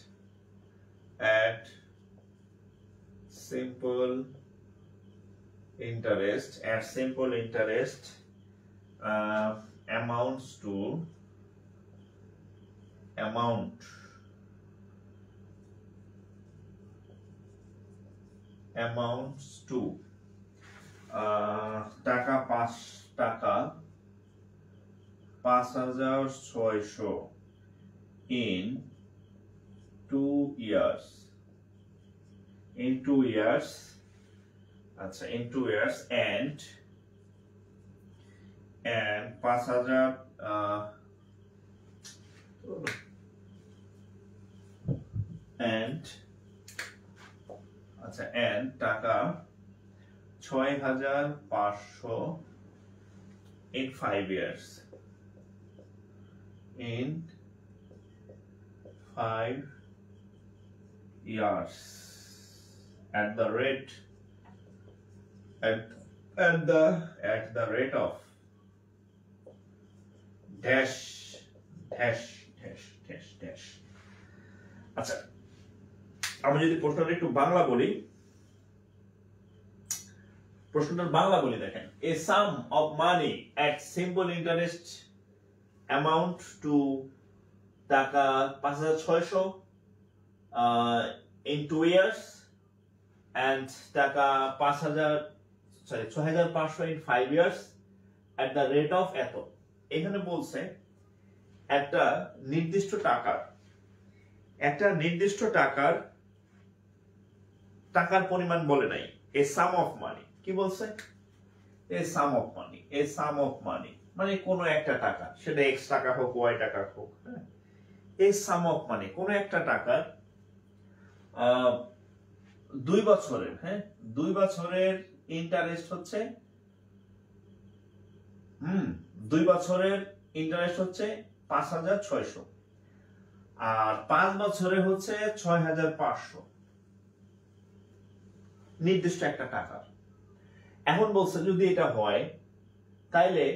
amounts to টাকা 5,600 in 2 years, আচ্ছা in 2 years, and 5,000 and টাকা 6,500 in 5 years, at the rate of dash. আচ্ছা, আমি যদি প্রশ্নটা একটু বাংলা বলি, দেখেন, a sum of money at simple interest amount to টাকা 5,600 in 2 years, and টাকা 6,500 in 5 years at the rate of এত। এখানে বলছে একটা নির্দিষ্ট টাকার পরিমাণ বলে নাই, a sum of money। কি বলছে? a sum of money মানে কোনো একটা টাকা, সেটা x টাকা হোক, y টাকা হোক, হ্যাঁ, a sum of money কোনো একটা টাকার 2 বছরের, হ্যাঁ, 2 বছরের ইন্টারেস্ট হচ্ছে 5,600, আর 5 বছরে হচ্ছে 6,500, নির্দিষ্ট একটা টাকার। এখন বলছে যদি এটা হয় তাইলে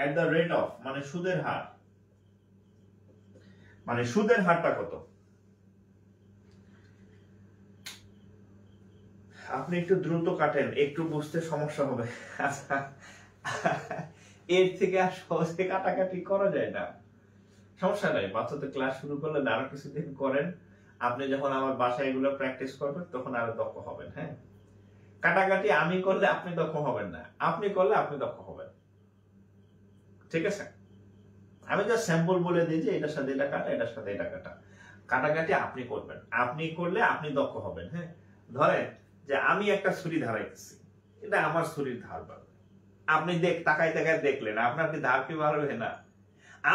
at the rate of মানে সুদের হার, মানে সুদের হারটা কত? আপনি একটু দ্রুত কাটেন, একটু বুঝতে সমস্যা হবে। এর থেকে আর সহজে কাটাকাটি করা যায় না, সমস্যা নাই। বাচ্চাদের ক্লাস শুরু করলে আরো কিছুদিন করেন, আপনি যখন আমার বাসায় এগুলো প্র্যাকটিস করবেন তখন আরো দক্ষ হবেন। হ্যাঁ, কাটাকাটি আমি করলে আপনি দক্ষ হবেন না, আপনি করলে আপনি দক্ষ হবেন, ঠিক আছে? আমি যা স্যাম্পল বলে দিই যে এটার সাথে এটা কাটা, এটার সাথে এটা কাটা, কাটাকাটি আপনি করবেন, আপনি করলে আপনি দক্ষ হবেন। হ্যাঁ, ধরেন যে আমি একটা ছুরি ধারাইতেছি, এটা আমার ছুরির ধার বাড়বে, আপনি তাকায় দেখলেন, আপনার কি ধার কি বাড়বে না?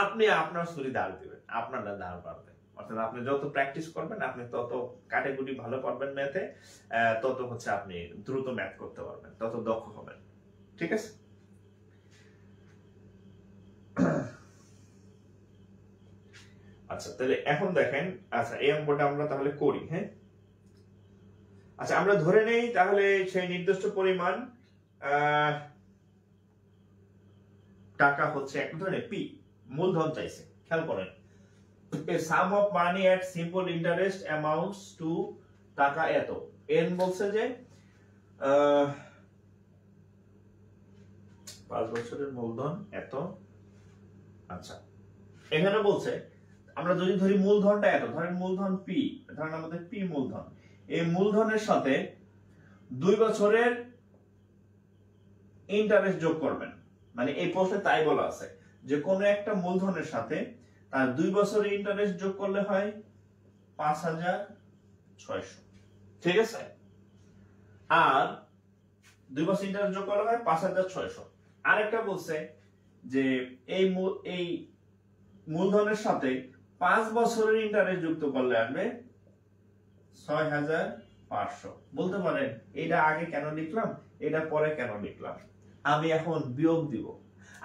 আপনি আপনার ছুরি ধার দিবেন, আপনার ধার বাড়বে। অর্থাৎ আপনি যত প্র্যাকটিস করবেন, আপনি তত কাটাকুটি ভালো পারবেন ম্যাথে, তত হচ্ছে আপনি দ্রুত ম্যাথ করতে পারবেন, তত দক্ষ হবেন, ঠিক আছে? আচ্ছা, তাহলে এখন দেখেন, আচ্ছা এই অঙ্কটা আমরা তাহলে করি। হ্যাঁ, আচ্ছা আমরা ধরে নেই তাহলে সেই নির্দিষ্ট পরিমাণ টাকা হচ্ছে এক ধরনের পি, মূলধন চাইছে। খেয়াল করেন, a sum of money at simple interest amounts to টাকা এত, n বলছে যে 5 বছরের মূলধন এত। আচ্ছা, এখানে বলছে আমরা যদি ধরি মূলধনটা এত, ধরেন মূলধন পি, ধরেন আমাদের পি মূলধন, এই মূলধনের সাথে 2 বছরের ইন্টারেস্ট যোগ করবেন। মানে এই প্রশ্নে তাই বলা আছে যে কোন একটা মূলধনের সাথে তার 2 বছরের ইন্টারেস্ট যোগ করলে হয় 5,600, ঠিক আছে? আর 2 বছর ইন্টারেস্ট যোগ করলে হয় 5,600। আরেকটা বলছে যে এই মূলধনের সাথে 5 বছরের ইন্টারেস্ট যুক্ত করলে আসবে 6,500। বলতে পারেন এটা আগে কেন লিখলাম, এটা পরে কেন লিখলাম? আমি এখন বিয়োগ দিব।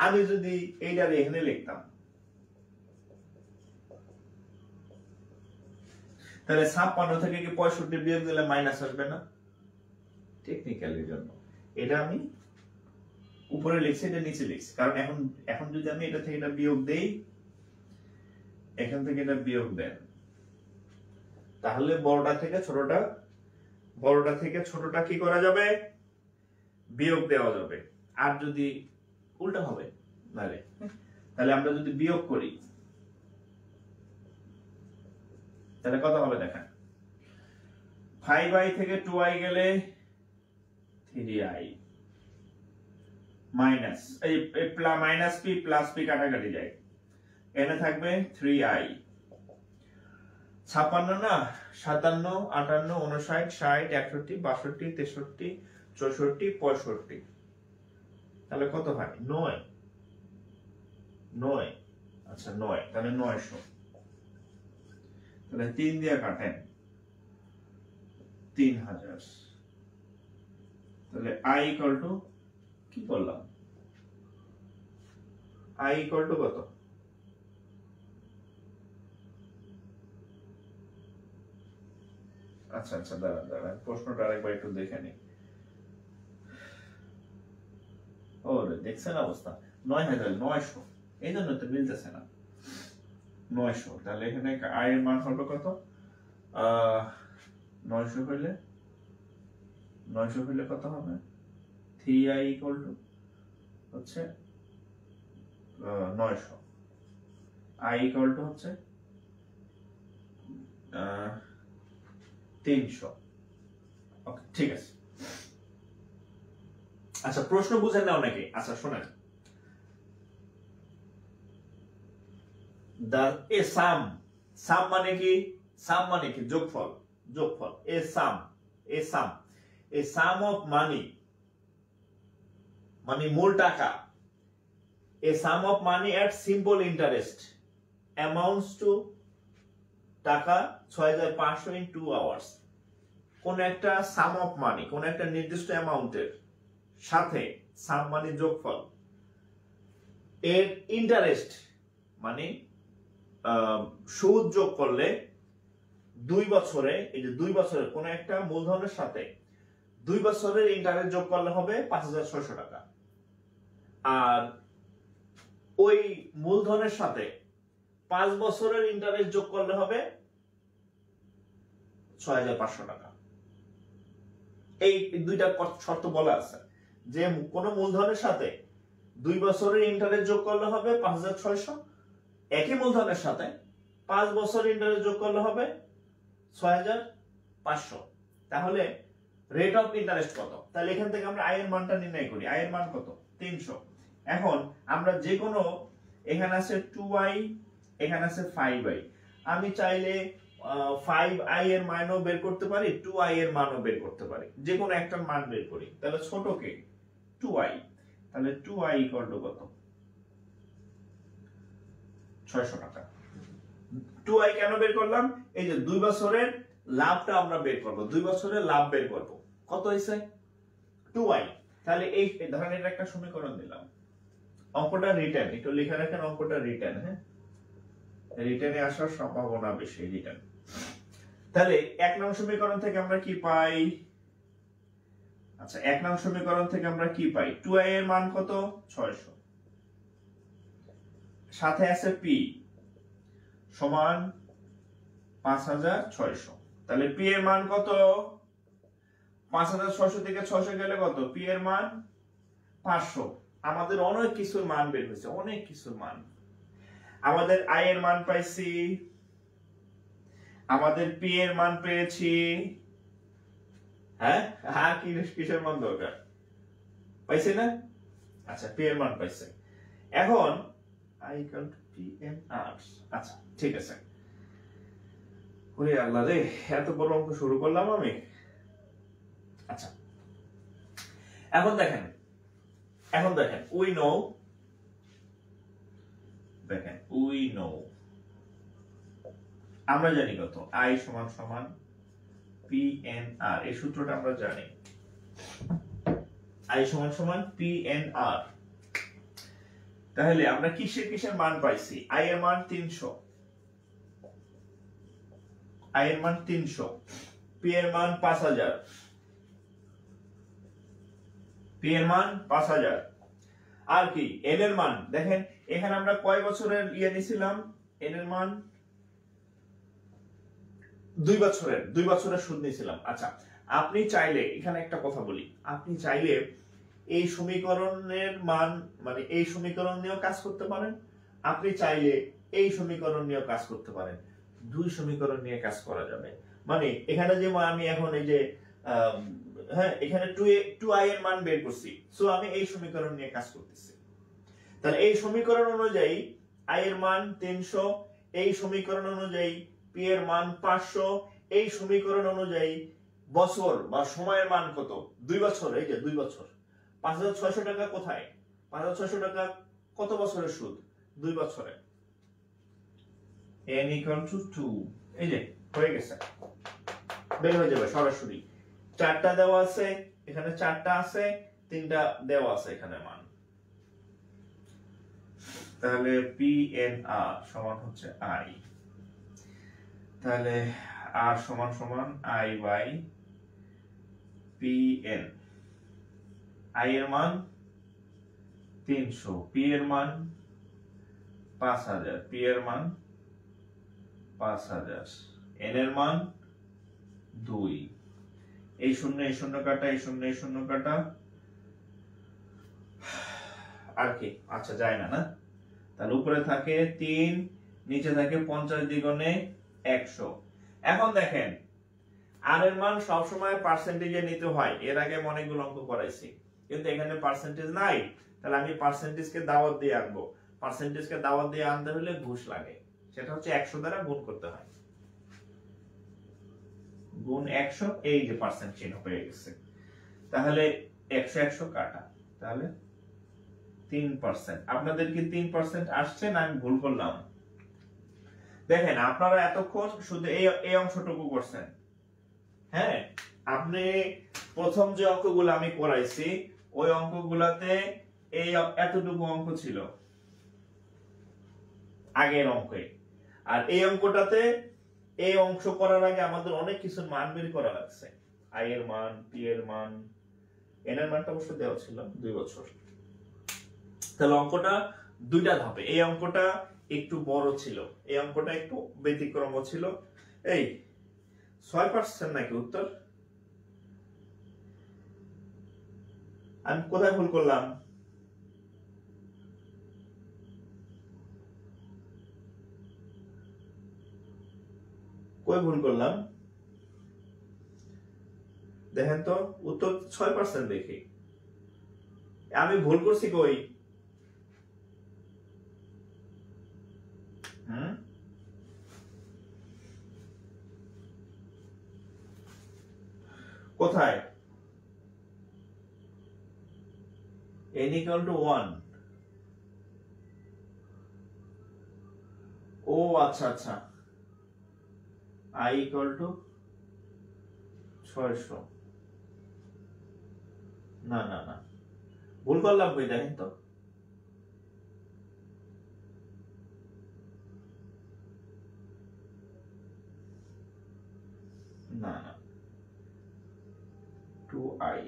আমি যদি এইটার এখানে লিখতাম, তাহলে 56 থেকে কি 65 বিয়োগ দিলে মাইনাস আসবে না? টেকনিক্যালের জন্য এটা আমি উপরে লিখছি, এটা নিচে লিখছি, কারণ এখন যদি আমি এটা থেকে এটা বিয়োগ দেই, এখান থেকে এটা বিয়োগ দেন, তাহলে বড়টা থেকে ছোটটা কি করা যাবে? বিয়োগ দেওয়া যাবে। আর যদি উল্টা হবে তাহলে আমরা যদি বিয়োগ করি তাহলে কত হবে দেখেন, 5i থেকে 2i গেলে 3i মাইনাস এই মাইনাস p প্লাস p কাটাকাটি যায়, এখানে থাকবে 3i। 56 না 57, 58, 59, 60, 61, 62, 63, 64, 65, তাহলে কত হয়? 9। আচ্ছা 9, তাহলে 900। তাহলে 3 দিয়ে কাটেন 3000। তাহলে i ইকুয়াল টু কি করলাম? i ইকুয়াল টু কত? আচ্ছা দাঁড়ান প্রশ্নটা আরেকবার একটু দেখে নিই। ওরে দেখছেন অবস্থা, 9900, এই জন্য তো মিলতেছে না। 900, তাহলে এখানে i এর মান হবে কত? 900 হইলে কত হবে? 3i ইকুয়াল টু হচ্ছে 900, i ইকুয়াল টু হচ্ছে 300। ওকে, ঠিক আছে। আচ্ছা প্রশ্ন বুঝেন না অনেকে। আচ্ছা শোনেন, সাম মানে কি? যোগফল। এ সাম অফ মানি, মানে মূল টাকা। A sum of money at simple interest amounts to টাকা 6500 ইন 2 আওয়ার্স। কোন একটা সাম অফ মানি, কোন একটা নির্দিষ্ট অ্যামাউন্টের সাথে সাম মানে যোগফল, এর ইন্টারেস্ট মানে সুদ যোগ করলে 2 বছরে, এই যে 2 বছরের কোন একটা মূলধনের সাথে 2 বছরের ইন্টারেস্ট যোগ করলে হবে 5600 টাকা। আর ওই মূলধনের সাথে 5 বছরের ইন্টারেস্ট যোগ করলে হবে 6500 টাকা। এই দুইটা শর্ত বলা আছে যে কোন মূলধনের সাথে 2 বছরের ইন্টারেস্ট যোগ করলে হবে 5600, একই মূলধনের সাথে 5 বছরের ইন্টারেস্ট যোগ করলে হবে 6500। তাহলে রেট অফ ইন্টারেস্ট কত? তাহলে এখান থেকে আমরা i এর মানটা নির্ণয় করি। i এর মান কত? 300। এখন আমরা যে কোনো, এখানে আছে 2i, এখানে আছে 5i, আমি চাইলে 5i এর মানও বের করতে পারি, 2i এর মানও বের করতে পারি, যে কোনো একটা মান বের করি। তাহলে ছোটকে 2i, তাহলে 2i ইকুয়াল টু কত? 600 টাকা। 2i কেন বের করলাম? এই যে 2 বছরের লাভটা আমরা বের করব, 2 বছরের লাভ বের করব। কত হইছে? 2i। তাহলে এই ধরেন এটা একটা সমীকরণ দিলাম, অঙ্কটা রিটার্ন, একটু লিখে রাখেন, অঙ্কটা রিটার্ন। হ্যাঁ, রিটার্নে আসার সম্ভাবনা বেশি, রিটার্ন। তাহলে 1 নং সমীকরণ থেকে আমরা কি পাই? আচ্ছা 1 নং সমীকরণ থেকে আমরা কি পাই? 2i এর মান কত? 600, সাথে আছে p সমান 5600। তাহলে p এর মান কত? 5600 থেকে 600 গেলে কত? p এর মান 500। আমাদের অনেক কিছুর মান বের হয়েছে, অনেক কিছুর মান। আমাদের i এর মান পাইছি, আমাদের p এর মান পেয়েছি। হ্যাঁ, আর কি কিসের মান দরকার? পাইছে না? আচ্ছা p এর মান পাইছে। এখন i equal to p n r। আচ্ছা ঠিক আছে। ওরে আল্লাহ রে, এত বড় অঙ্ক শুরু করলাম আমি। আচ্ছা এখন দেখেন উই নো, দেখেন উই নো, আমরা জানি কত? i সমান সমান p n r, এই সূত্রটা আমরা জানি। আই সমান সমান পি এন আর। তাহলে আমরা কিসের মান পাইছি? আই এর মান 300, আই এর মান 300, পি এর মান 5000, পি এর মান 5000। আর কি এন এর মান দেখেন, এখানে আমরা কয় বছরের নিছিলাম? এন এর মান 2 বছরের সুদ নিয়েছিলাম। আচ্ছা, আপনি চাইলে এখানে একটা কথা বলি, আপনি চাইলে এই সমীকরণের মান মানে এই সমীকরণ নিয়েও কাজ করতে পারেন, আপনি চাইলে এই সমীকরণ নিয়েও কাজ করতে পারেন। দুই সমীকরণ নিয়ে কাজ করা যাবে। মানে এখানে যে আমি এখন এই যে হ্যাঁ এখানে 2i এর মান বের করছি, সো আমি এই সমীকরণ নিয়ে কাজ করতেছি। তাহলে এই সমীকরণ অনুযায়ী i এর মান 300, এই সমীকরণ অনুযায়ী p এর মান 500, এই সমীকরণ অনুযায়ী বছর বা সময়ের মান কত? 2 বছর। এই যে 2 বছর। 5600 টাকা কোথায়? 5600 টাকা কত বছরের সুদ? 2 বছরে। n = 2। এই যে হয়ে গেছে, বের হয়ে যাবে সরাসরি। 4টা দেওয়া আছে, এখানে 4টা আছে, 3টা দেওয়া আছে এখানে মান। তাহলে PNR সমান হচ্ছে I, তাহলে R সমান সমান I বাই PN। I এর মান 300, P এর মান 5000, P এর মান 5000, N এর মান 2। এই শূন্য কাটা, এই শূন্য কাটা, আর কি আচ্ছা যায় না না। তাহলে উপরে থাকে 3, নিচে থাকে 50 দ্বিগুণে 100। এখন দেখেন আর এর মান সব সময় পার্সেন্টেজে নিতে হয়, এর আগে অনেকগুলো অঙ্ক করাইছি, কিন্তু এখানে পার্সেন্টেজ নাই। তাহলে আমি পার্সেন্টেজকে দাওয়াত দিয়ে আনবো। পার্সেন্টেজকে দাওয়াত দিয়ে আনতে হলে ঘুষ লাগে, সেটা হচ্ছে 100 দ্বারা গুণ করতে হয়। গুণ 100, এই যে পার্সেন্ট চিহ্ন হয়ে গেছে। তাহলে 100 কাটা, তাহলে 3%। আপনাদের কি 3% আসছে না আমি ভুল করলাম? দেখেন আপনারা এতক্ষণ শুধু এই অংশটুকু করছেন। হ্যাঁ, আপনি প্রথম যে অঙ্কগুলো আমি করাইছি ওই অঙ্কগুলাতে এই এতটুকু অঙ্ক ছিল আগের অঙ্কে, আর এই অঙ্কটাতে এই অংশ করার আগে আমাদের অনেক কিছু মান বের করা লাগছে। আই এর মান, পি এর মান, এন এর মানটা অবশ্য দেওয়া ছিল 2 বছর। তাহলে অঙ্কটা দুইটা ধাপে। এই অঙ্কটা একটু বড় ছিল, এই অঙ্কটা একটু ব্যতিক্রম ছিল। এই 6% নাকি উত্তর? আমি কোথায় ভুল করলাম? কই ভুল করলাম দেখেন তো, উত্তর 6% দেখি। আমি ভুল করছি কই? কোথায়? n = 1। ও আচ্ছা আচ্ছা, i = 600। না না না, ভুল করলাম কই দেখেন তো। না না, 2i।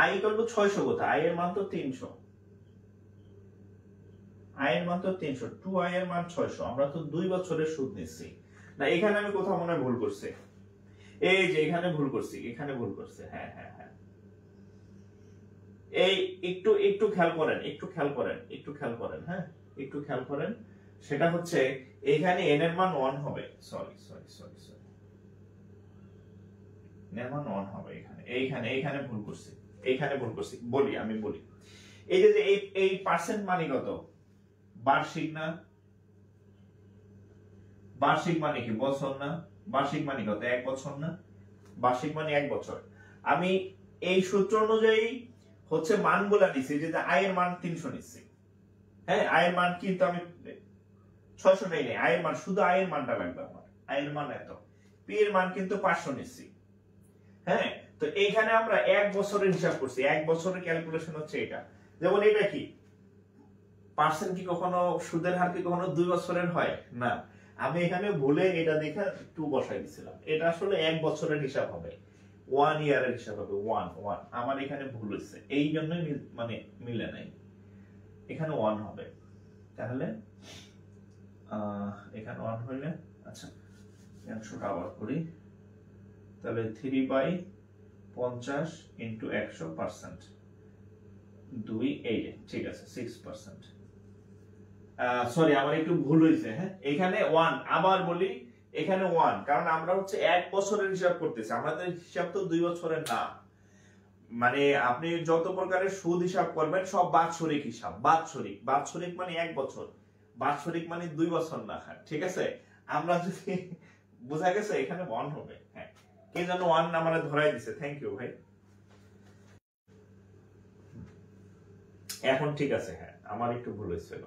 i = 600 কোথায়? i এর মান তো 300, i এর মান তো 300, 2i এর মান 600। আমরা তো 2 বছরের সুদ নিচ্ছি না। এখানে আমি কোথাও মনে ভুল করছি, এই যে এখানে ভুল করছি, এখানে ভুল করছে। হ্যাঁ হ্যাঁ হ্যাঁ, এই একটু খেয়াল করেন, একটু খেয়াল করেন, একটু খেয়াল করেন। হ্যাঁ, একটু খেয়াল করেন। সেটা হচ্ছে এখানে n এর মান 1 হবে। Sorry sorry sorry sorry, n এর মান 1 হবে এইখানে ভুল করছি, এইখানে ভুল করছি। আমি বলি এই যে এই পার্সেন্ট মানে কত? বার্ষিক না? বার্ষিক মানে কি বছর না? বার্ষিক মানে কত? 1 বছর না? বার্ষিক মানে 1 বছর। আমি এই সূত্র অনুযায়ী হচ্ছে মানগুলা নিছি, যে আয়ের মান 300 নিছি। হ্যাঁ, আয়ের মান কিন্তু আমি 600 নেই, আয়ের মান শুধু আয়ের মানটা লাগবে আমার। আই এর মান এত, পি এর মান কিন্তু 500 নিচ্ছি। হ্যাঁ, তো এইখানে আমরা 1 বছরের হিসাব করছি, 1 বছরের ক্যালকুলেশন হচ্ছে এটা। যেমন এটা কি পার্সেন্ট কি কখনো সুদের হার কি কখনো 2 বছরের হয় না, আমি এখানে ভুলে এটা দেখে 2 বসাই দিছিলাম, এটা আসলে 1 বছরের হিসাব হবে, 1 ইয়ারের হিসাব হবে, 1 আমার এখানে ভুল হয়েছে, এই জন্যই মানে মিলে নাই, এখানে 1 হবে। তাহলে এখানে 1 হইলে, আচ্ছা অংশটা আবার করি, তাহলে 3/50 ইনটু 100%, 2 এই ঠিক আছে 6%। সরি আমার একটু ভুল হয়েছে, হ্যাঁ এখানে 1, আবার বলি এখানে 1, কারণ আমরা হচ্ছে 1 বছরের হিসাব করতেছি, আমাদের হিসাব তো 2 বছরের না। মানে আপনি যত প্রকারের সুদ হিসাব করবেন সব বাৎসরিক হিসাব, বাৎসরিক মানে 1 বছর, বাৎসরিক মানে 2 বছর না, ঠিক আছে। আমরা যদি বোঝা গেছে এখানে 1 হবে, হ্যাঁ কে যেন 1 আমারে ধরাই দিছে, থ্যাংক ইউ ভাই। এখন ঠিক আছে, হ্যাঁ আমার একটু ভুল হয়েছিল।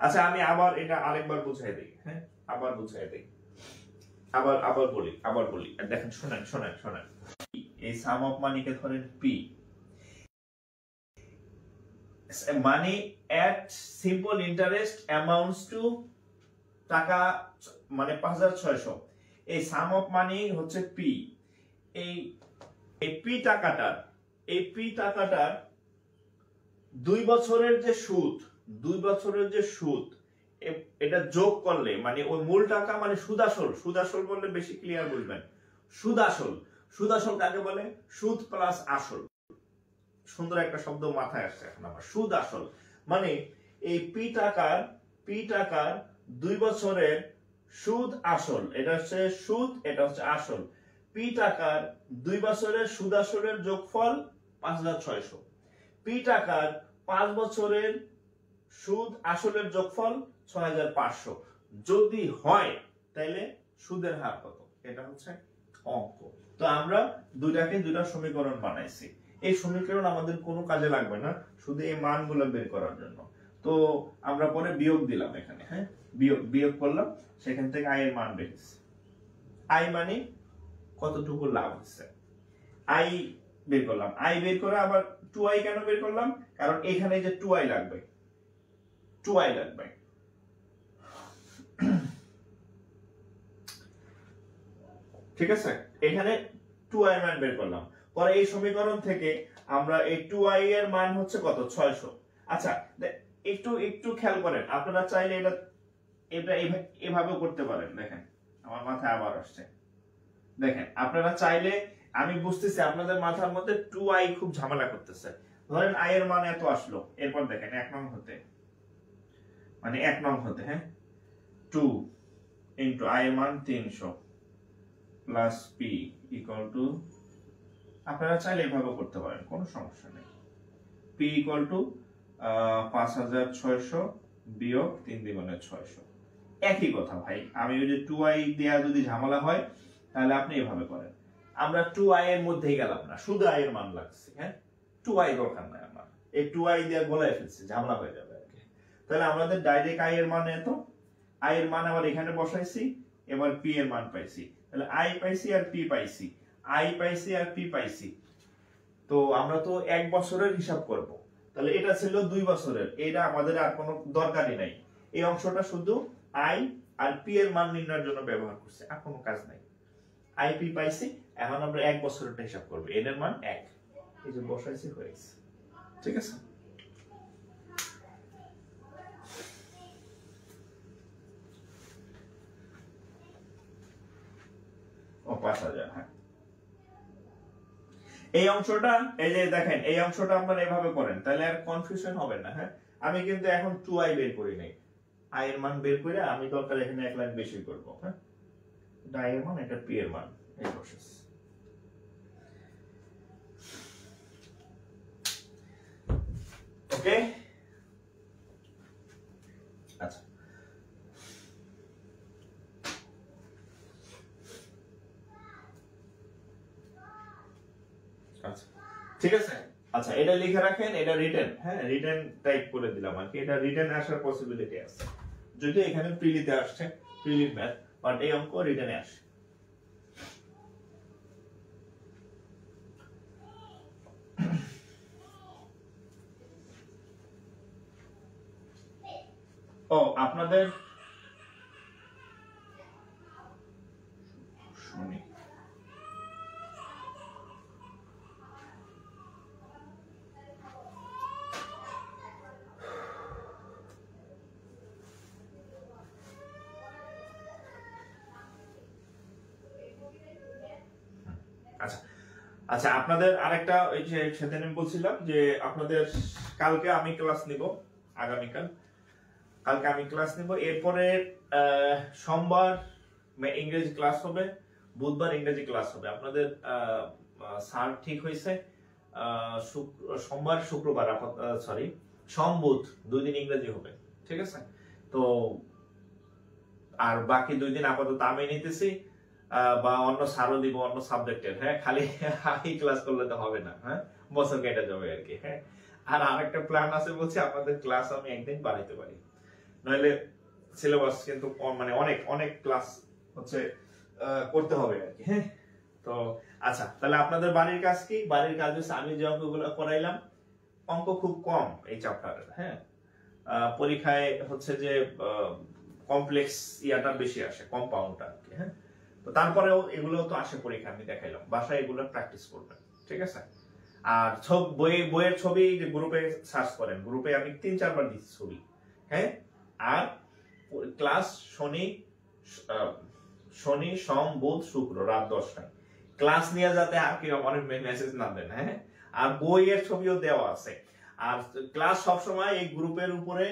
আচ্ছা আমি আবার এটা আরেকবার বুঝাই দিই, হ্যাঁ আবার বুঝাই দিই, আবার বলি দেখেন, শোনেন এই সাম অফ মানিকে ধরেন P, money at simple interest amounts to টাকা মানে 5600, এই সাম অফ মানি হচ্ছে পি, এই পি টাকাটার 2 বছরের যে সুদ, 2 বছরের যে সুদ, এটা যোগ করলে মানে ওই মূল টাকা মানে সুদ আসল বললে বেশি ক্লিয়ার বুঝবেন। সুদ আসল কাকে বলে? সুদ প্লাস আসল। সুন্দর একটা শব্দ মাথায় আসছে এখন আমার, সুদ আসল মানে এই পি টাকার 2 বছরের সুদ আসল, এটা হচ্ছে সুদ, এটা হচ্ছে আসল। পি টাকার 2 বছরের সুদ আসলের যোগফল 5600, পি টাকার 5 বছরের সুদ আসলের যোগফল 6500 যদি হয় তাহলে সুদের হার কত, এটা হচ্ছে অঙ্ক। তো আমরা দুইটা সমীকরণ বানাইছি, এই সমীকরণ আমাদের কোনো কাজে লাগবে না, শুধু এই মানগুলো বের করার জন্য। তো আমরা পরে বিয়োগ দিলাম এখানে, হ্যাঁ বিয়োগ করলাম, সেখান থেকে আই এর মান বেরিয়েছে, আই মানে কতটুকু লাভ হচ্ছে, আই বের করলাম, আই বের করে আবার 2i কেন বের করলাম, কারণ এখানে যে 2i লাগবে, ঠিক আছে, এখানে 2i মান বের করলাম। পরে এই সমীকরণ থেকে আমরা এই 2i এর মান হচ্ছে কত, 600। আচ্ছা একটু খেয়াল করেন, আপনারা চাইলে এটা এভাবেও করতে পারেন। দেখেন আমার মাথায় আবার আসছে, দেখেন আপনারা চাইলে, আমি বুঝতেছি আপনাদের মাথার মধ্যে 2i খুব ঝামেলা করতেছে। ধরেন i এর মান এত আসলো, এরপর দেখেন 1 নং হতে হ্যাঁ 2 ইনটু i এর মান 300 প্লাস p ইকুয়াল টু, আপনারা চাইলে এভাবে করতে পারেন, কোনো সমস্যা নেই। p ইকুয়াল টু 5600 বিয়োগ 3 দ্বিগুণে 600, একই কথা ভাই। আমি ওই যে 2i দেয়া যদি ঝামেলা হয় তাহলে আপনি এভাবে করেন, আমরা 2i এর মধ্যেই গেলাম না, শুধু i এর মান লাগছে, হ্যাঁ 2i দরকার নাই আমার, এই 2i দিয়ে গোলায় ফেলছি, ঝামেলা হয়ে যাবে আর কি। তাহলে আমাদের ডাইরেক্ট i এর মান এত, i এর মান আবার এখানে বসাইছি, এবার p এর মান পাইছি, তাহলে i পাইছি আর p পাইছি, i পাইছি আর p পাইছি। তো আমরা তো 1 বছরের হিসাব করব, তাহলে এটা ছিল 2 বছরের, এটা আমাদের আর কোনো দরকারই নাই, এই অংশটা শুধু i আর p এর মান নির্ণয়ের জন্য ব্যবহার করছি, আর কোনো কাজ নাই। i p পাইছি, এখন আমরা 1 বছরেরটা হিসাব করব, n এর মান 1, এই যে বসাইছি হয়ে গেছে, ঠিক আছে। ও 5000, হ্যাঁ এই অংশটা, এই যে দেখেন এই অংশটা আপনারা এভাবে করেন, তাহলে আর কনফিউশন হবে না। হ্যাঁ আমি কিন্তু এখন 2i বের করি নাই, i এর মান বের করে আমি দরকার এখানে এক লাইন বেশি করব, হ্যাঁ এটা i এর মান, এটা p এর মান, এই প্রসেস। ওকে আচ্ছা আচ্ছা ঠিক আছে। আচ্ছা এটা লিখে রাখেন, এটা রিটেন, হ্যাঁ রিটেন টাইপ করে দিলাম আর কি, এটা রিটেন আসার পসিবিলিটি আছে, যদি এখানে প্রিলিতে আসছে, প্রিলিট ম্যাথ বাট এই অঙ্ক রিটেনে আসে। ও আপনাদের শুনি আচ্ছা আচ্ছা আপনাদের আরেকটা ওই যে সেদিন আমি বলছিলাম যে আপনাদের কালকে আমি ক্লাস নিব, আগামীকাল কালকে আমি ক্লাস নিব, এরপরে সোমবার ইংরেজি ক্লাস হবে, বুধবার ইংরেজি ক্লাস হবে। আপনাদের স্যার ঠিক হয়েছে সোমবার শুক্রবার সরি সোম বুধ 2 দিন ইংরেজি হবে, ঠিক আছে? তো আর বাকি 2 দিন আপাতত আমি নিতেছি, বা অন্য স্যারও দিব অন্য সাবজেক্টের। হ্যাঁ, খালি আমি ক্লাস করলে তো হবে না, হ্যাঁ, বছর কেটে যাবে আর কি। হ্যাঁ, আর আরেকটা প্ল্যান আছে বলছি, আপনাদের ক্লাস আমি একদিন বাড়াইতে পারি, নইলে সিলেবাস কিন্তু মানে অনেক অনেক ক্লাস হচ্ছে করতে হবে আর কি। হ্যাঁ, তো আচ্ছা, তাহলে আপনাদের বাড়ির কাজ কি? বাড়ির কাজ হচ্ছে আমি যে অঙ্কগুলো করাইলাম, অঙ্ক খুব কম এই চ্যাপ্টারের। হ্যাঁ, পরীক্ষায় হচ্ছে যে কমপ্লেক্স ইয়াটা বেশি আসে, কম্পাউন্ডটা আর কি। হ্যাঁ, তো তারপরেও এগুলো তো আসে পরীক্ষা, আমি দেখাইলাম, বাসায় এগুলো প্র্যাকটিস করবেন, ঠিক আছে? আর বইয়ের ছবি যে গ্রুপে সার্চ করেন, গ্রুপে আমি 3-4 বার দিচ্ছি ছবি। হ্যাঁ, আর ক্লাস শনি সোম বুধ শুক্র রাত 10টায় ক্লাস নিয়ে যাতে আর কেউ আমার মেসেজ না দেন। হ্যাঁ, আর বইয়ের ছবিও দেওয়া আছে। আর ক্লাস সবসময় এই গ্রুপের উপরে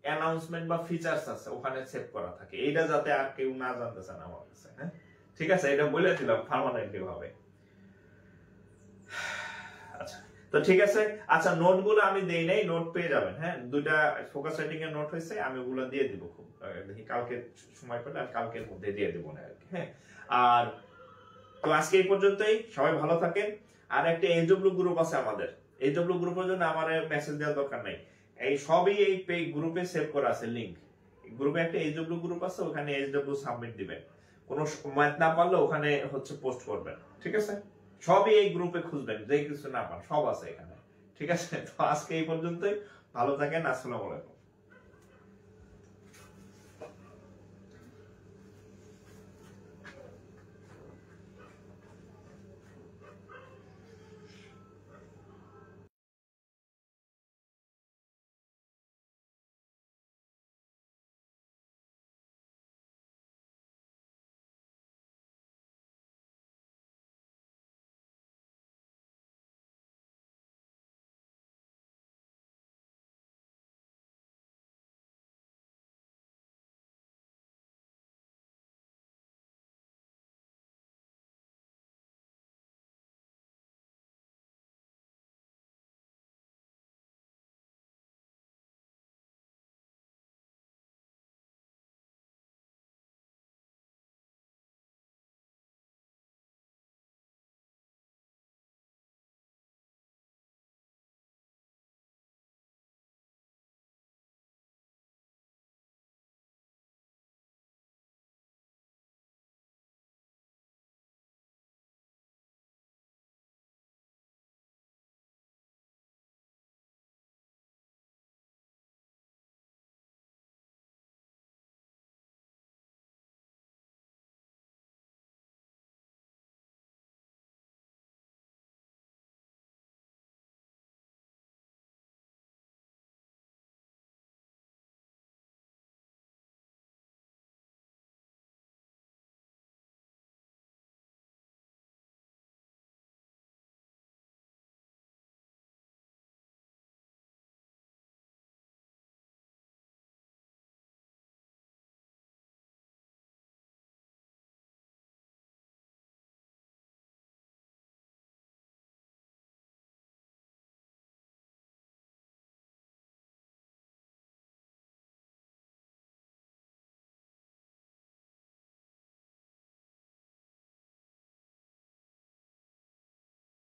অ্যানাউন্সমেন্ট বা ফিচার্স আছে, ওখানে সেভ করা থাকে, এইটা যাতে আর কেউ না জানতে চান আমার কাছে। হ্যাঁ, ঠিক আছে, এটা বলে দিলাম পার্মানেন্টলি ভাবে। আচ্ছা, তো ঠিক আছে। আচ্ছা, নোটগুলো আমি দেই নাই, নোট পেয়ে যাবেন। হ্যাঁ, 2টা ফোকাস রাইটিং এর নোট হয়েছে, আমি ওগুলো দিয়ে দিব খুব দেখি কালকে সময় পেলে, আর কালকের মধ্যে দিয়ে দিব না আর কি। হ্যাঁ, আর তো আজকে এই পর্যন্তই, সবাই ভালো থাকেন। আর একটা এইচডব্লিউ গ্রুপ আছে আমাদের, এইচডব্লিউ গ্রুপের জন্য আমার মেসেজ দেওয়ার দরকার নাই, এই সবই এই গ্রুপে সেভ করা আছে লিংক। গ্রুপে একটা এইচডব্লিউ গ্রুপ আছে, ওখানে এইচডব্লিউ সাবমিট দিবেন, কোনো ম্যাথ না পারলে ওখানে হচ্ছে পোস্ট করবেন, ঠিক আছে? সবই এই গ্রুপে খুঁজবেন, যে কিছু না পান সব আছে এখানে, ঠিক আছে? তো আজকে এই পর্যন্তই, ভালো থাকেন, আসসালামু আলাইকুম।